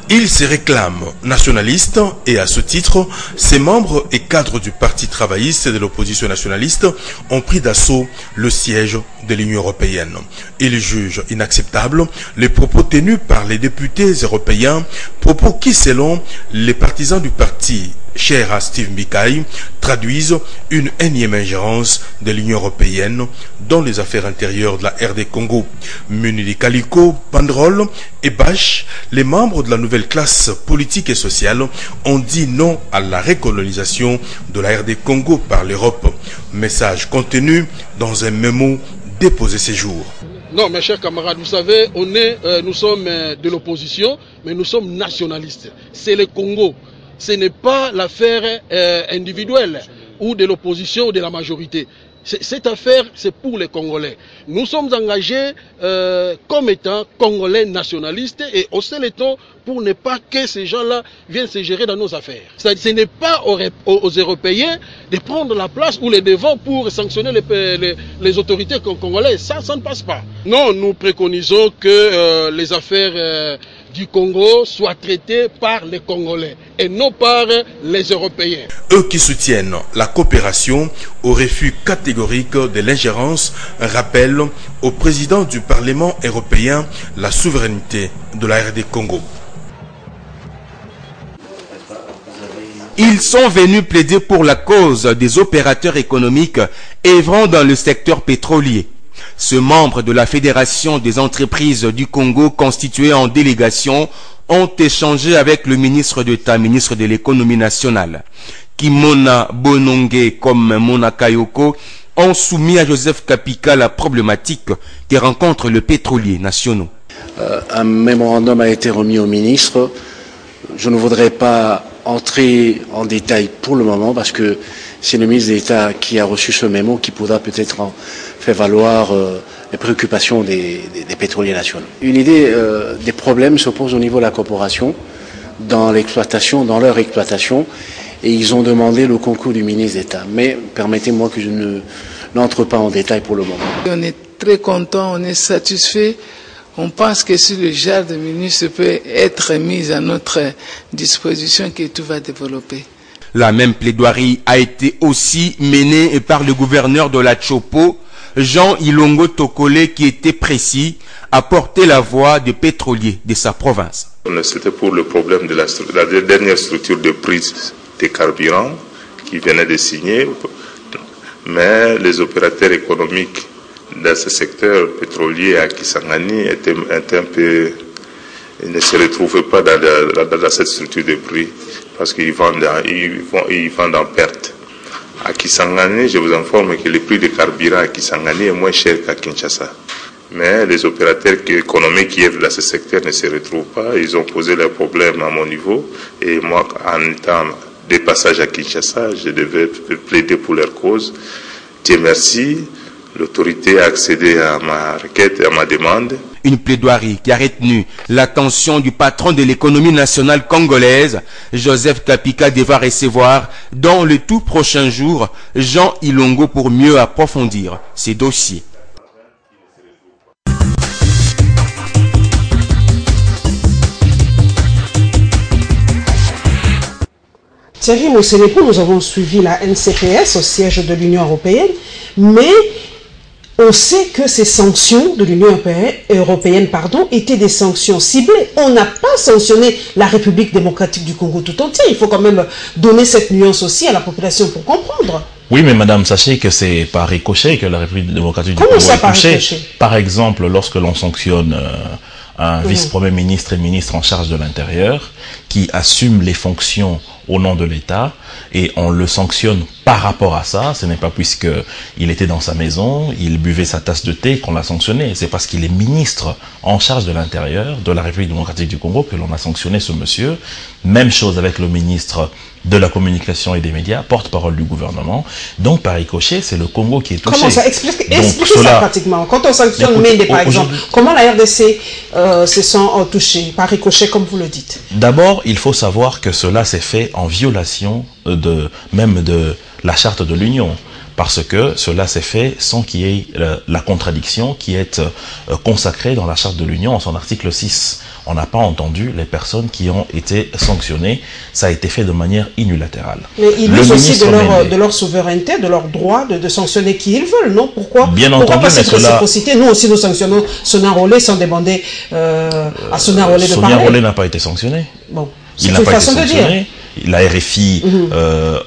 Il se réclame nationaliste et à ce titre, ses membres et cadres du Parti travailliste et de l'opposition nationaliste ont pris d'assaut le siège de l'Union européenne. Ils jugent inacceptables les propos tenus par les députés européens, propos qui, selon les partisans du parti cher à Steve Mbikai, traduisent une énième ingérence de l'Union européenne dans les affaires intérieures de la RD Congo. Munidi Kaliko, Bandrol et Bash, les membres de la nouvelle classe politique et sociale, ont dit non à la recolonisation de la RD Congo par l'Europe. Message contenu dans un mémo déposé ces jours. Non, mes chers camarades, vous savez, nous sommes de l'opposition, mais nous sommes nationalistes. C'est le Congo. Ce n'est pas l'affaire individuelle ou de l'opposition ou de la majorité. Cette affaire, c'est pour les Congolais. Nous sommes engagés comme étant Congolais nationalistes et hausser les tons pour ne pas que ces gens-là viennent se gérer dans nos affaires. Ce n'est pas aux Européens de prendre la place ou les devants pour sanctionner les autorités congolaises. Ça ne passe pas. Non, nous préconisons que les affaires du Congo soient traités par les Congolais et non par les Européens. Eux qui soutiennent la coopération au refus catégorique de l'ingérence rappellent au président du Parlement européen la souveraineté de la RD Congo. Ils sont venus plaider pour la cause des opérateurs économiques œuvrant dans le secteur pétrolier. Ce membre de la Fédération des entreprises du Congo constitué en délégation ont échangé avec le ministre d'État, ministre de l'économie nationale. Kimona Bonongue comme Mona Kayoko ont soumis à Joseph Kapika la problématique que rencontrent les pétroliers nationaux. Un mémorandum a été remis au ministre. Je ne voudrais pas entrer en détail pour le moment parce que c'est le ministre d'État qui a reçu ce mémo qui pourra peut-être faire valoir les préoccupations des pétroliers nationaux. Une idée des problèmes se pose au niveau de la corporation, dans l'exploitation, dans leur exploitation, et ils ont demandé le concours du ministre d'État. Mais permettez-moi que je n'entre pas en détail pour le moment. On est très content, on est satisfait. On pense que si le genre de ministre peut être mis à notre disposition, que tout va développer. La même plaidoirie a été aussi menée par le gouverneur de la Chopo, Jean Ilongo Tokole, qui était précis à porter la voix des pétroliers de sa province. C'était pour le problème de la dernière structure de prise des carburants qui venait de signer, mais les opérateurs économiques dans ce secteur pétrolier à Kisangani étaient un peu... Ils ne se retrouvaient pas dans cette structure de prix parce qu'ils vendent en perte. À Kisangani, je vous informe que le prix des carburants à Kisangani est moins cher qu'à Kinshasa. Mais les opérateurs économiques qui œuvrent dans ce secteur ne se retrouvent pas. Ils ont posé leurs problèmes à mon niveau. Et moi, en étant de passage à Kinshasa, je devais plaider pour leur cause. Dieu merci. L'autorité a accédé à ma requête et à ma demande. Une plaidoirie qui a retenu l'attention du patron de l'économie nationale congolaise, Joseph Kapika, devra recevoir dans les tout prochains jours Jean Ilongo pour mieux approfondir ces dossiers. Thierry Mosenepo, nous avons suivi la NCPS au siège de l'Union européenne, mais on sait que ces sanctions de l'Union européenne étaient des sanctions ciblées. On n'a pas sanctionné la République démocratique du Congo tout entier. Il faut quand même donner cette nuance aussi à la population pour comprendre. Oui, mais madame, sachez que c'est par ricochet que la République démocratique du Congo est touchée. Par exemple, lorsque l'on sanctionne un vice-premier ministre et ministre en charge de l'Intérieur qui assume les fonctions au nom de l'État et on le sanctionne par rapport à ça, ce n'est pas puisque il était dans sa maison, il buvait sa tasse de thé qu'on l'a sanctionné, c'est parce qu'il est ministre en charge de l'Intérieur de la République démocratique du Congo que l'on a sanctionné ce monsieur. Même chose avec le ministre de la communication et des médias, porte-parole du gouvernement. Donc par ricochet, c'est le Congo qui est touché. Comment ça? Expliquez ça pratiquement. Quand on sanctionne Mende par exemple, comment la RDC se sent touchée par ricochet comme vous le dites? D'abord, il faut savoir que cela s'est fait en violation même de la charte de l'Union. parce que cela s'est fait sans qu'il y ait la contradiction qui est consacrée dans la Charte de l'Union en son article 6. On n'a pas entendu les personnes qui ont été sanctionnées. Ça a été fait de manière unilatérale. Mais ils usent aussi de leur souveraineté, de leur droit de sanctionner qui ils veulent, non? Pourquoi? Bien Pourquoi entendu, pas cette réciprocité? Nous aussi, nous sanctionnons Sonia Rollet sans demander à Sonia Rollet de parler. Sonia Rollet n'a pas été sanctionné. Bon, il n'a pas été sanctionné. La RFI,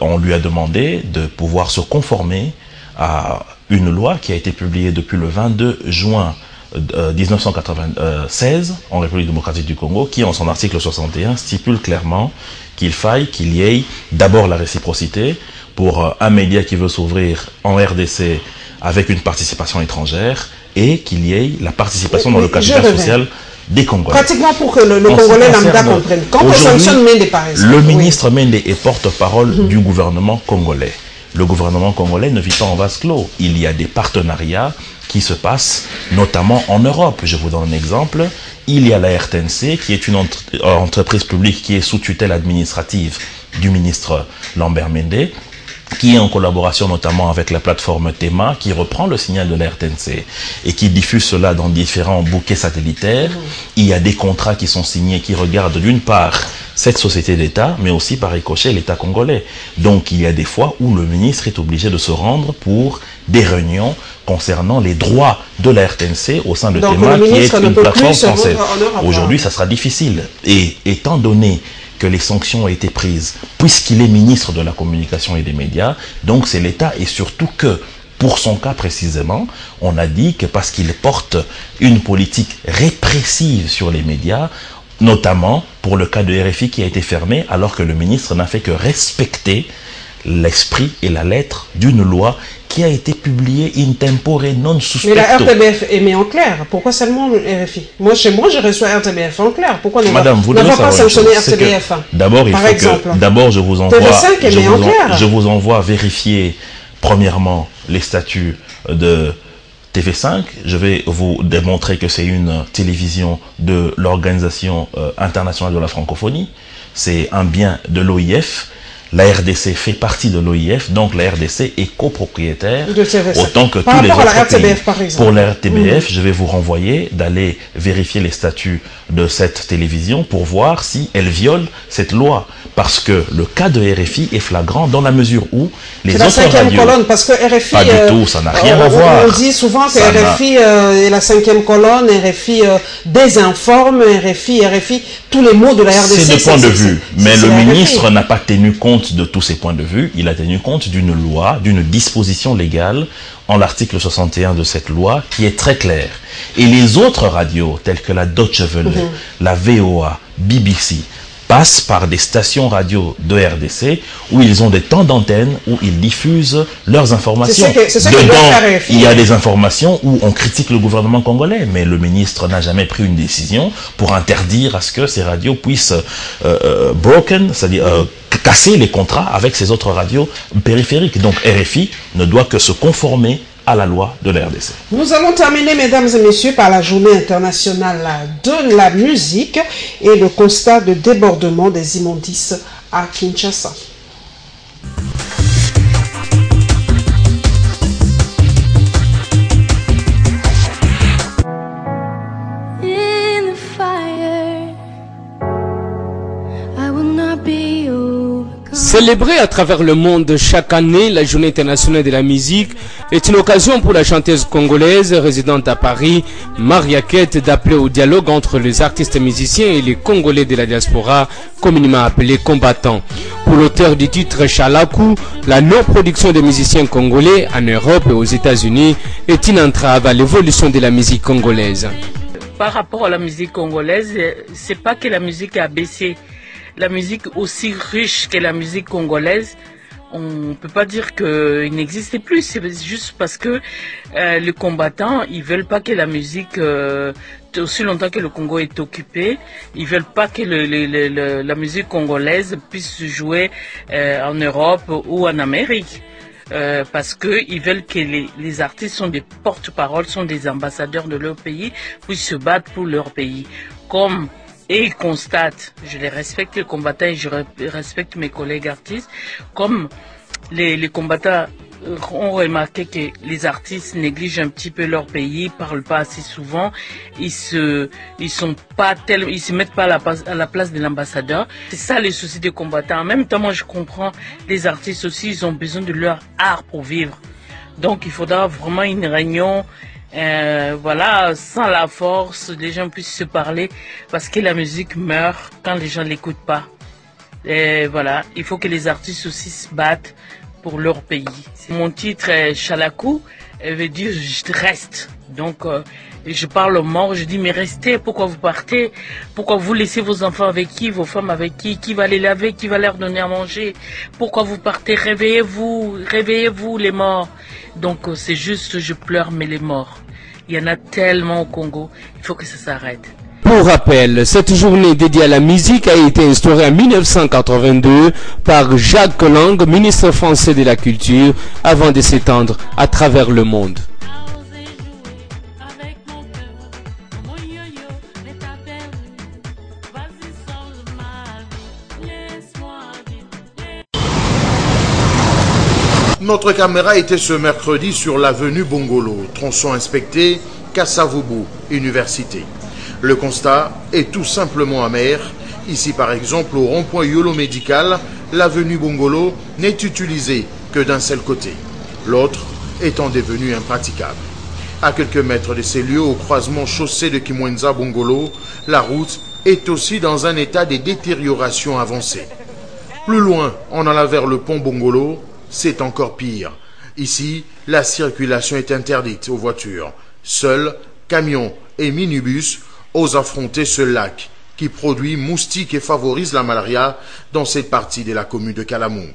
on lui a demandé de pouvoir se conformer à une loi qui a été publiée depuis le 22 juin 1996 en République démocratique du Congo, qui en son article 61 stipule clairement qu'il y ait d'abord la réciprocité pour un média qui veut s'ouvrir en RDC avec une participation étrangère, et qu'il y ait la participation dans le capital social des Congolais. Pratiquement pour que le Congolais lambda comprenne. Quand on sanctionne Mende par exemple. Le ministre Mende est porte-parole du gouvernement congolais. Le gouvernement congolais ne vit pas en vase clos. Il y a des partenariats qui se passent, notamment en Europe. Je vous donne un exemple. Il y a la RTNC, qui est une entreprise publique qui est sous tutelle administrative du ministre Lambert Mende, qui est en collaboration notamment avec la plateforme Tema, qui reprend le signal de la RTNC et qui diffuse cela dans différents bouquets satellitaires. Il y a des contrats qui sont signés qui regardent d'une part cette société d'État, mais aussi par ricochet l'État congolais. Donc il y a des fois où le ministre est obligé de se rendre pour des réunions concernant les droits de la RTNC au sein de Tema, qui est une plateforme française. Aujourd'hui, ça sera difficile. Et étant donné que les sanctions ont été prises, puisqu'il est ministre de la communication et des médias, donc c'est l'État, et surtout que, pour son cas précisément, on a dit que parce qu'il porte une politique répressive sur les médias, notamment pour le cas de RFI qui a été fermé, alors que le ministre n'a fait que respecter l'esprit et la lettre d'une loi qui a été publiée in tempore non suspecto. Mais la RTBF est mis en clair. Pourquoi seulement le RFI? Moi, chez moi, je reçois RTBF en clair. Pourquoi ne va pas sanctionner RTBF? D'abord, il faut que... D'abord, je vous envoie vérifier, premièrement, les statuts de TV5. Je vais vous démontrer que c'est une télévision de l'Organisation internationale de la francophonie. C'est un bien de l'OIF. La RDC fait partie de l'OIF, donc la RDC est copropriétaire, autant que tous les autres pays. Pour la RTBF, je vais vous renvoyer d'aller vérifier les statuts de cette télévision pour voir si elle viole cette loi. Parce que le cas de RFI est flagrant dans la mesure où les autres radios... C'est la 5e colonne, parce que RFI... Pas du tout, ça n'a rien à voir. On dit souvent que RFI est la 5e colonne, RFI désinforme, RFI, tous les mots de la RDC... C'est de point de vue, mais le ministre n'a pas tenu compte de tous ces points de vue. Il a tenu compte d'une loi, d'une disposition légale en l'article 61 de cette loi qui est très claire. Et les autres radios, telles que la Deutsche Welle, la VOA, BBC, passent par des stations radio de RDC où ils ont des temps d'antenne où ils diffusent leurs informations. Dedans, il y a des informations où on critique le gouvernement congolais, mais le ministre n'a jamais pris une décision pour interdire à ce que ces radios puissent c'est-à-dire casser les contrats avec ces autres radios périphériques. Donc RFI ne doit que se conformer à la loi de la RDC. Nous allons terminer, mesdames et messieurs, par la journée internationale de la musique et le constat de débordement des immondices à Kinshasa. Célébrer à travers le monde chaque année la Journée internationale de la musique est une occasion pour la chanteuse congolaise résidente à Paris, Maria Kette, d'appeler au dialogue entre les artistes musiciens et les Congolais de la diaspora, communément appelés combattants. Pour l'auteur du titre Chalakou, la non-production des musiciens congolais en Europe et aux États-Unis est une entrave à l'évolution de la musique congolaise. Par rapport à la musique congolaise, c'est pas que la musique a baissé. La musique aussi riche que la musique congolaise, on ne peut pas dire qu'il n'existait plus. C'est juste parce que les combattants, ils veulent pas que la musique, aussi longtemps que le Congo est occupé, ils veulent pas que la musique congolaise puisse jouer en Europe ou en Amérique. Parce qu'ils veulent que les artistes sont des porte-parole, sont des ambassadeurs de leur pays, puissent se battre pour leur pays. Et ils constatent, je les respecte les combattants et je respecte mes collègues artistes, comme les combattants ont remarqué que les artistes négligent un petit peu leur pays, parlent pas assez souvent, ils se mettent pas à la place de l'ambassadeur. C'est ça les soucis des combattants. En même temps, moi je comprends, les artistes aussi, ils ont besoin de leur art pour vivre. Donc il faudra vraiment une réunion, voilà, sans la force, les gens puissent se parler, parce que la musique meurt quand les gens l'écoutent pas. Et voilà, il faut que les artistes aussi se battent pour leur pays. Mon titre est Chalakou, veut dire je reste. Donc je parle aux morts, je dis mais restez, pourquoi vous partez? Pourquoi vous laissez vos enfants avec qui, vos femmes avec qui va les laver, qui va leur donner à manger? Pourquoi vous partez? Réveillez-vous, réveillez-vous les morts. Donc c'est juste je pleure mais les morts. Il y en a tellement au Congo, il faut que ça s'arrête. Pour rappel, cette journée dédiée à la musique a été instaurée en 1982 par Jacques Lang, ministre français de la Culture, avant de s'étendre à travers le monde. Notre caméra était ce mercredi sur l'avenue Bongolo, tronçon inspecté, Kassavubu, Université. Le constat est tout simplement amer. Ici, par exemple, au rond-point Yolo Médical, l'avenue Bongolo n'est utilisée que d'un seul côté, l'autre étant devenu impraticable. À quelques mètres de ces lieux, au croisement chaussée de Kimwenza-Bongolo, la route est aussi dans un état de détérioration avancée. Plus loin, en allant vers le pont Bongolo, c'est encore pire. Ici, la circulation est interdite aux voitures. Seuls camions et minibus osent affronter ce lac qui produit moustiques et favorise la malaria dans cette partie de la commune de Kalamou.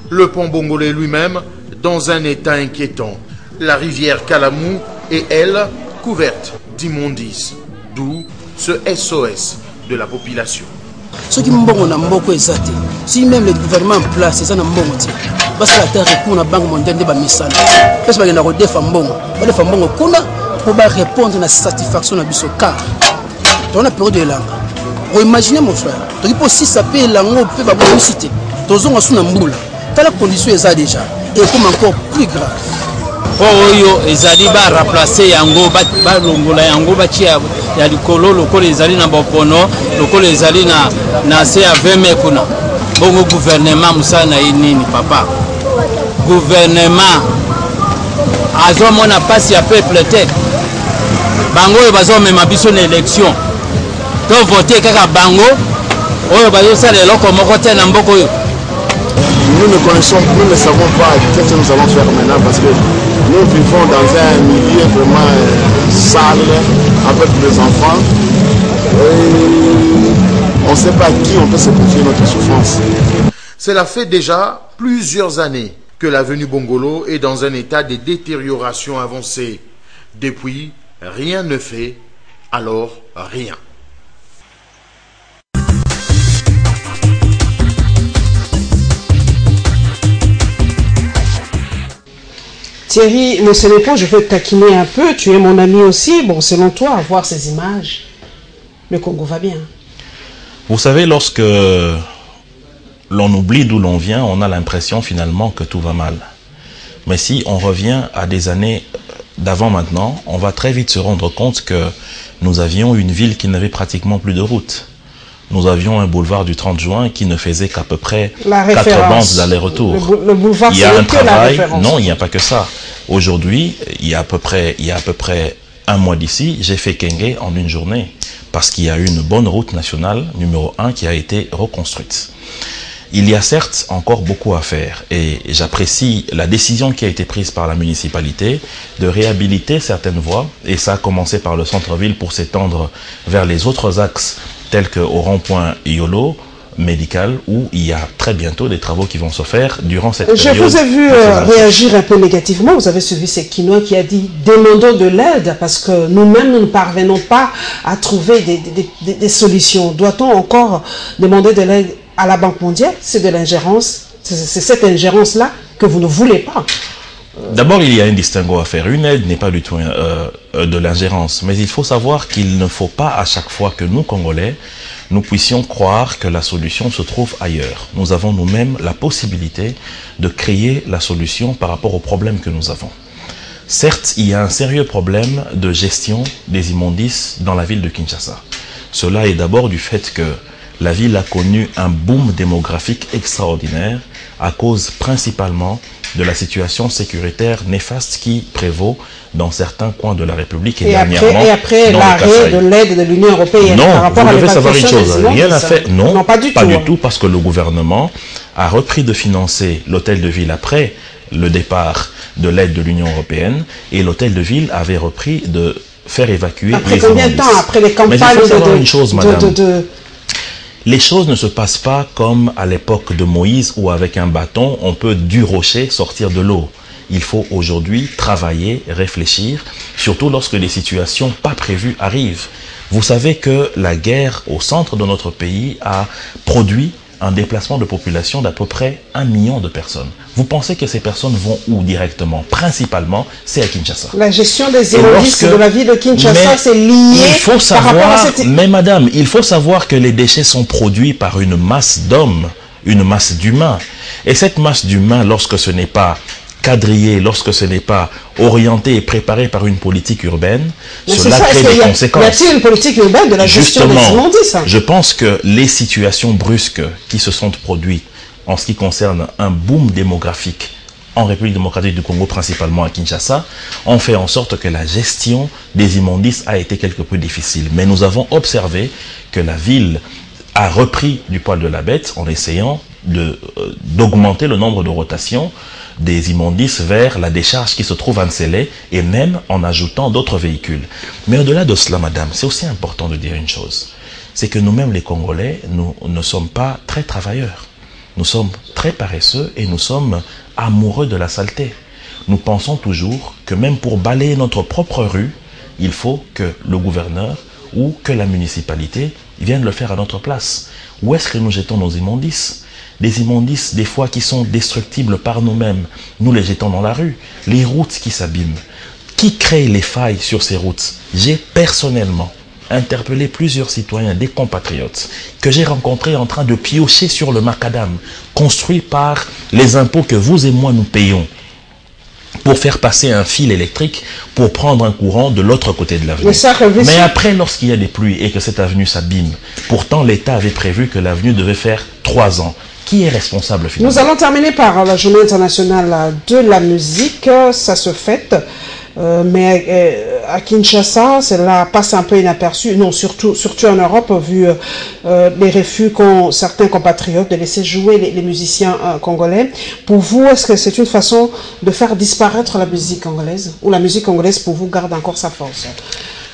Le pont Bongolais lui-même dans un état inquiétant. La rivière Kalamou est, elle, couverte d'immondices, d'où ce SOS de la population. Ceux qui mbongo na mboko ezate, si même le gouvernement en place, c'est un mbongo ti. Parce que la terre pour la banque mondiale de bamisana. Parce que na redefa mbongo, redefa mbongo kuna pour répondre à la satisfaction na biso car dans la période de l'anga. Vous imaginez mon frère, tu peux si ça peut l'ango peut ba cité. Tozonga suna mbula. Telle condition est déjà et comme encore plus grave. Oyo ezali ba remplacer yango ba longola yango ba tia ya likolo lokolo ezali na bopono lokolo ezali na se ya 20 mekuna. Bongo gouvernement musana nini papa. Gouvernement azo mona passe ya peuple te. Bango oyo bazo mema biso na élection. To voter kaka bango oyo bazo sala eloko moko te na mboko oyo. Nous ne connaissons, nous ne savons pas ce que nous allons faire maintenant parce que nous vivons dans un milieu vraiment sale avec des enfants. Et on ne sait pas à qui on peut se confier notre souffrance. Cela fait déjà plusieurs années que l'avenue Bongolo est dans un état de détérioration avancée. Depuis, rien ne fait, alors rien. Thierry, le Sénégal, je veux te taquiner un peu. Tu es mon ami aussi. Bon, selon toi, à voir ces images, le Congo va bien. Vous savez, lorsque l'on oublie d'où l'on vient, on a l'impression finalement que tout va mal. Mais si on revient à des années d'avant maintenant, on va très vite se rendre compte que nous avions une ville qui n'avait pratiquement plus de route. Nous avions un boulevard du 30 juin qui ne faisait qu'à peu près 4 bandes d'aller-retour. Le boulevard, il y a un travail. Non, il n'y a pas que ça. Aujourd'hui, il y a à peu près un mois d'ici, j'ai fait Kenge en une journée parce qu'il y a eu une bonne route nationale numéro 1 qui a été reconstruite. Il y a certes encore beaucoup à faire et j'apprécie la décision qui a été prise par la municipalité de réhabiliter certaines voies et ça a commencé par le centre-ville pour s'étendre vers les autres axes tels qu'au rond-point Yolo Médical où il y a très bientôt des travaux qui vont se faire durant cette période. Je vous ai vu réagir un peu négativement. Vous avez suivi ce Kinois qui a dit « demandons de l'aide parce que nous-mêmes, nous ne parvenons pas à trouver des solutions ». Doit-on encore demander de l'aide à la Banque mondiale? C'est de l'ingérence. C'est cette ingérence-là que vous ne voulez pas. D'abord, il y a un distinguo à faire. Une aide n'est pas du tout de l'ingérence, mais il faut savoir qu'il ne faut pas à chaque fois que nous, Congolais, nous puissions croire que la solution se trouve ailleurs. Nous avons nous-mêmes la possibilité de créer la solution par rapport aux problèmes que nous avons. Certes, il y a un sérieux problème de gestion des immondices dans la ville de Kinshasa. Cela est d'abord du fait que la ville a connu un boom démographique extraordinaire à cause principalement de la situation sécuritaire néfaste qui prévaut dans certains coins de la République et après l'arrêt de l'aide de l'Union européenne. Non, par rapport vous à devez savoir une chose, rien n'a fait. Non, pas du tout, parce que le gouvernement a repris de financer l'hôtel de ville après le départ de l'aide de l'Union européenne, et l'hôtel de ville avait repris de faire évacuer après les combien de temps après les campagnes une chose, madame. Les choses ne se passent pas comme à l'époque de Moïse où avec un bâton on peut du rocher sortir de l'eau. Il faut aujourd'hui travailler, réfléchir, surtout lorsque les situations pas prévues arrivent. Vous savez que la guerre au centre de notre pays a produit un déplacement de population d'à peu près 1 million de personnes. Vous pensez que ces personnes vont où directement? Principalement, c'est à Kinshasa. La gestion des immondices de la ville de Kinshasa, c'est lié il faut savoir, par rapport à cette... Mais madame, il faut savoir que les déchets sont produits par une masse d'hommes, une masse d'humains. Et cette masse d'humains, lorsque ce n'est pas quadrillé, lorsque ce n'est pas orienté et préparé par une politique urbaine, cela crée des conséquences. Y a-t-il une politique urbaine de la gestion des immondices? Je pense que les situations brusques qui se sont produites en ce qui concerne un boom démographique en République démocratique du Congo, principalement à Kinshasa, ont fait en sorte que la gestion des immondices a été quelque peu difficile. Mais nous observé que la ville a repris du poil de la bête en essayant d'augmenter le nombre de rotations des immondices vers la décharge qui se trouve à Nsele, et même en ajoutant d'autres véhicules. Mais au-delà de cela, madame, c'est aussi important de dire une chose. C'est que nous-mêmes, les Congolais, nous ne sommes pas très travailleurs. Nous sommes très paresseux et nous sommes amoureux de la saleté. Nous pensons toujours que même pour balayer notre propre rue, il faut que le gouverneur ou que la municipalité vienne le faire à notre place. Où est-ce que nous jetons nos immondices? Des immondices, des fois, qui sont destructibles par nous-mêmes. Nous les jetons dans la rue. Les routes qui s'abîment. Qui crée les failles sur ces routes? J'ai personnellement interpellé plusieurs citoyens, des compatriotes, que j'ai rencontrés en train de piocher sur le macadam, construit par les impôts que vous et moi nous payons, pour faire passer un fil électrique, pour prendre un courant de l'autre côté de l'avenue. Mais après, lorsqu'il y a des pluies et que cette avenue s'abîme, pourtant l'État avait prévu que l'avenue devait faire 3 ans. Qui est responsable finalement? Nous allons terminer par la journée internationale de la musique. Ça se fête. Mais à Kinshasa, cela passe un peu inaperçu. Non, surtout en Europe, vu les refus qu'ont certains compatriotes de laisser jouer les musiciens congolais. Pour vous, est-ce que c'est une façon de faire disparaître la musique congolaise? Ou la musique congolaise, pour vous, garde encore sa force?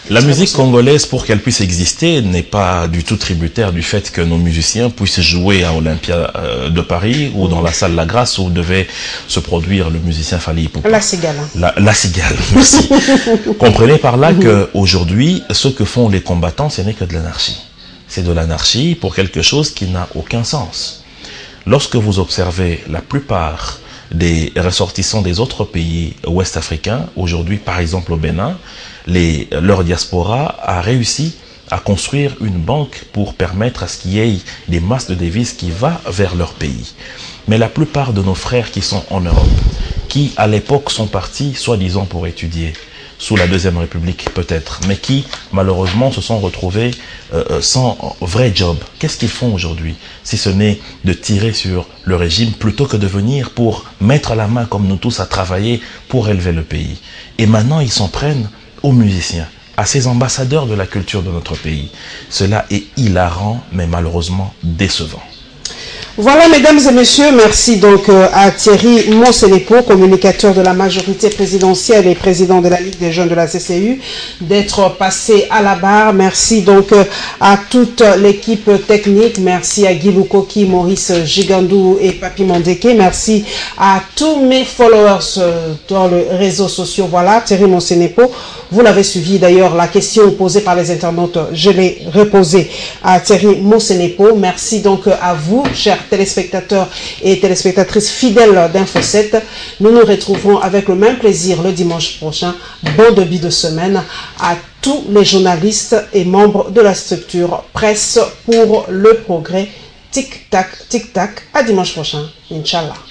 La musique congolaise, pour qu'elle puisse exister, n'est pas du tout tributaire du fait que nos musiciens puissent jouer à Olympia de Paris ou dans la salle La Grâce où devait se produire le musicien Fally Ipupa. La Cigale. La Cigale, merci. Comprenez par là qu'aujourd'hui, ce que font les combattants, ce n'est que de l'anarchie. C'est de l'anarchie pour quelque chose qui n'a aucun sens. Lorsque vous observez la plupart des ressortissants des autres pays ouest-africains, aujourd'hui par exemple au Bénin, leur diaspora a réussi à construire une banque pour permettre à ce qu'il y ait des masses de devises qui vont vers leur pays. Mais la plupart de nos frères qui sont en Europe, qui à l'époque sont partis soi-disant pour étudier, sous la Deuxième République peut-être, mais qui malheureusement se sont retrouvés sans vrai job. Qu'est-ce qu'ils font aujourd'hui, si ce n'est de tirer sur le régime plutôt que de venir pour mettre la main comme nous tous à travailler pour élever le pays? Et maintenant ils s'en prennent aux musiciens, à ces ambassadeurs de la culture de notre pays. Cela est hilarant, mais malheureusement décevant. Voilà, mesdames et messieurs, merci donc à Thierry Monsenepo, communicateur de la majorité présidentielle et président de la Ligue des jeunes de la CCU, d'être passé à la barre. Merci donc à toute l'équipe technique. Merci à Guy Lukoki, Maurice Gigandou et Papi Mondeke. Merci à tous mes followers dans les réseaux sociaux. Voilà, Thierry Monsenepo, vous l'avez suivi d'ailleurs, la question posée par les internautes, je l'ai reposée à Thierry Monsenepo. Merci donc à vous, chers chers téléspectateurs et téléspectatrices fidèles d'Info 7, nous nous retrouverons avec le même plaisir le dimanche prochain. Bon début de semaine à tous les journalistes et membres de la structure Presse pour le Progrès. Tic-tac, tic-tac. À dimanche prochain. Inch'Allah.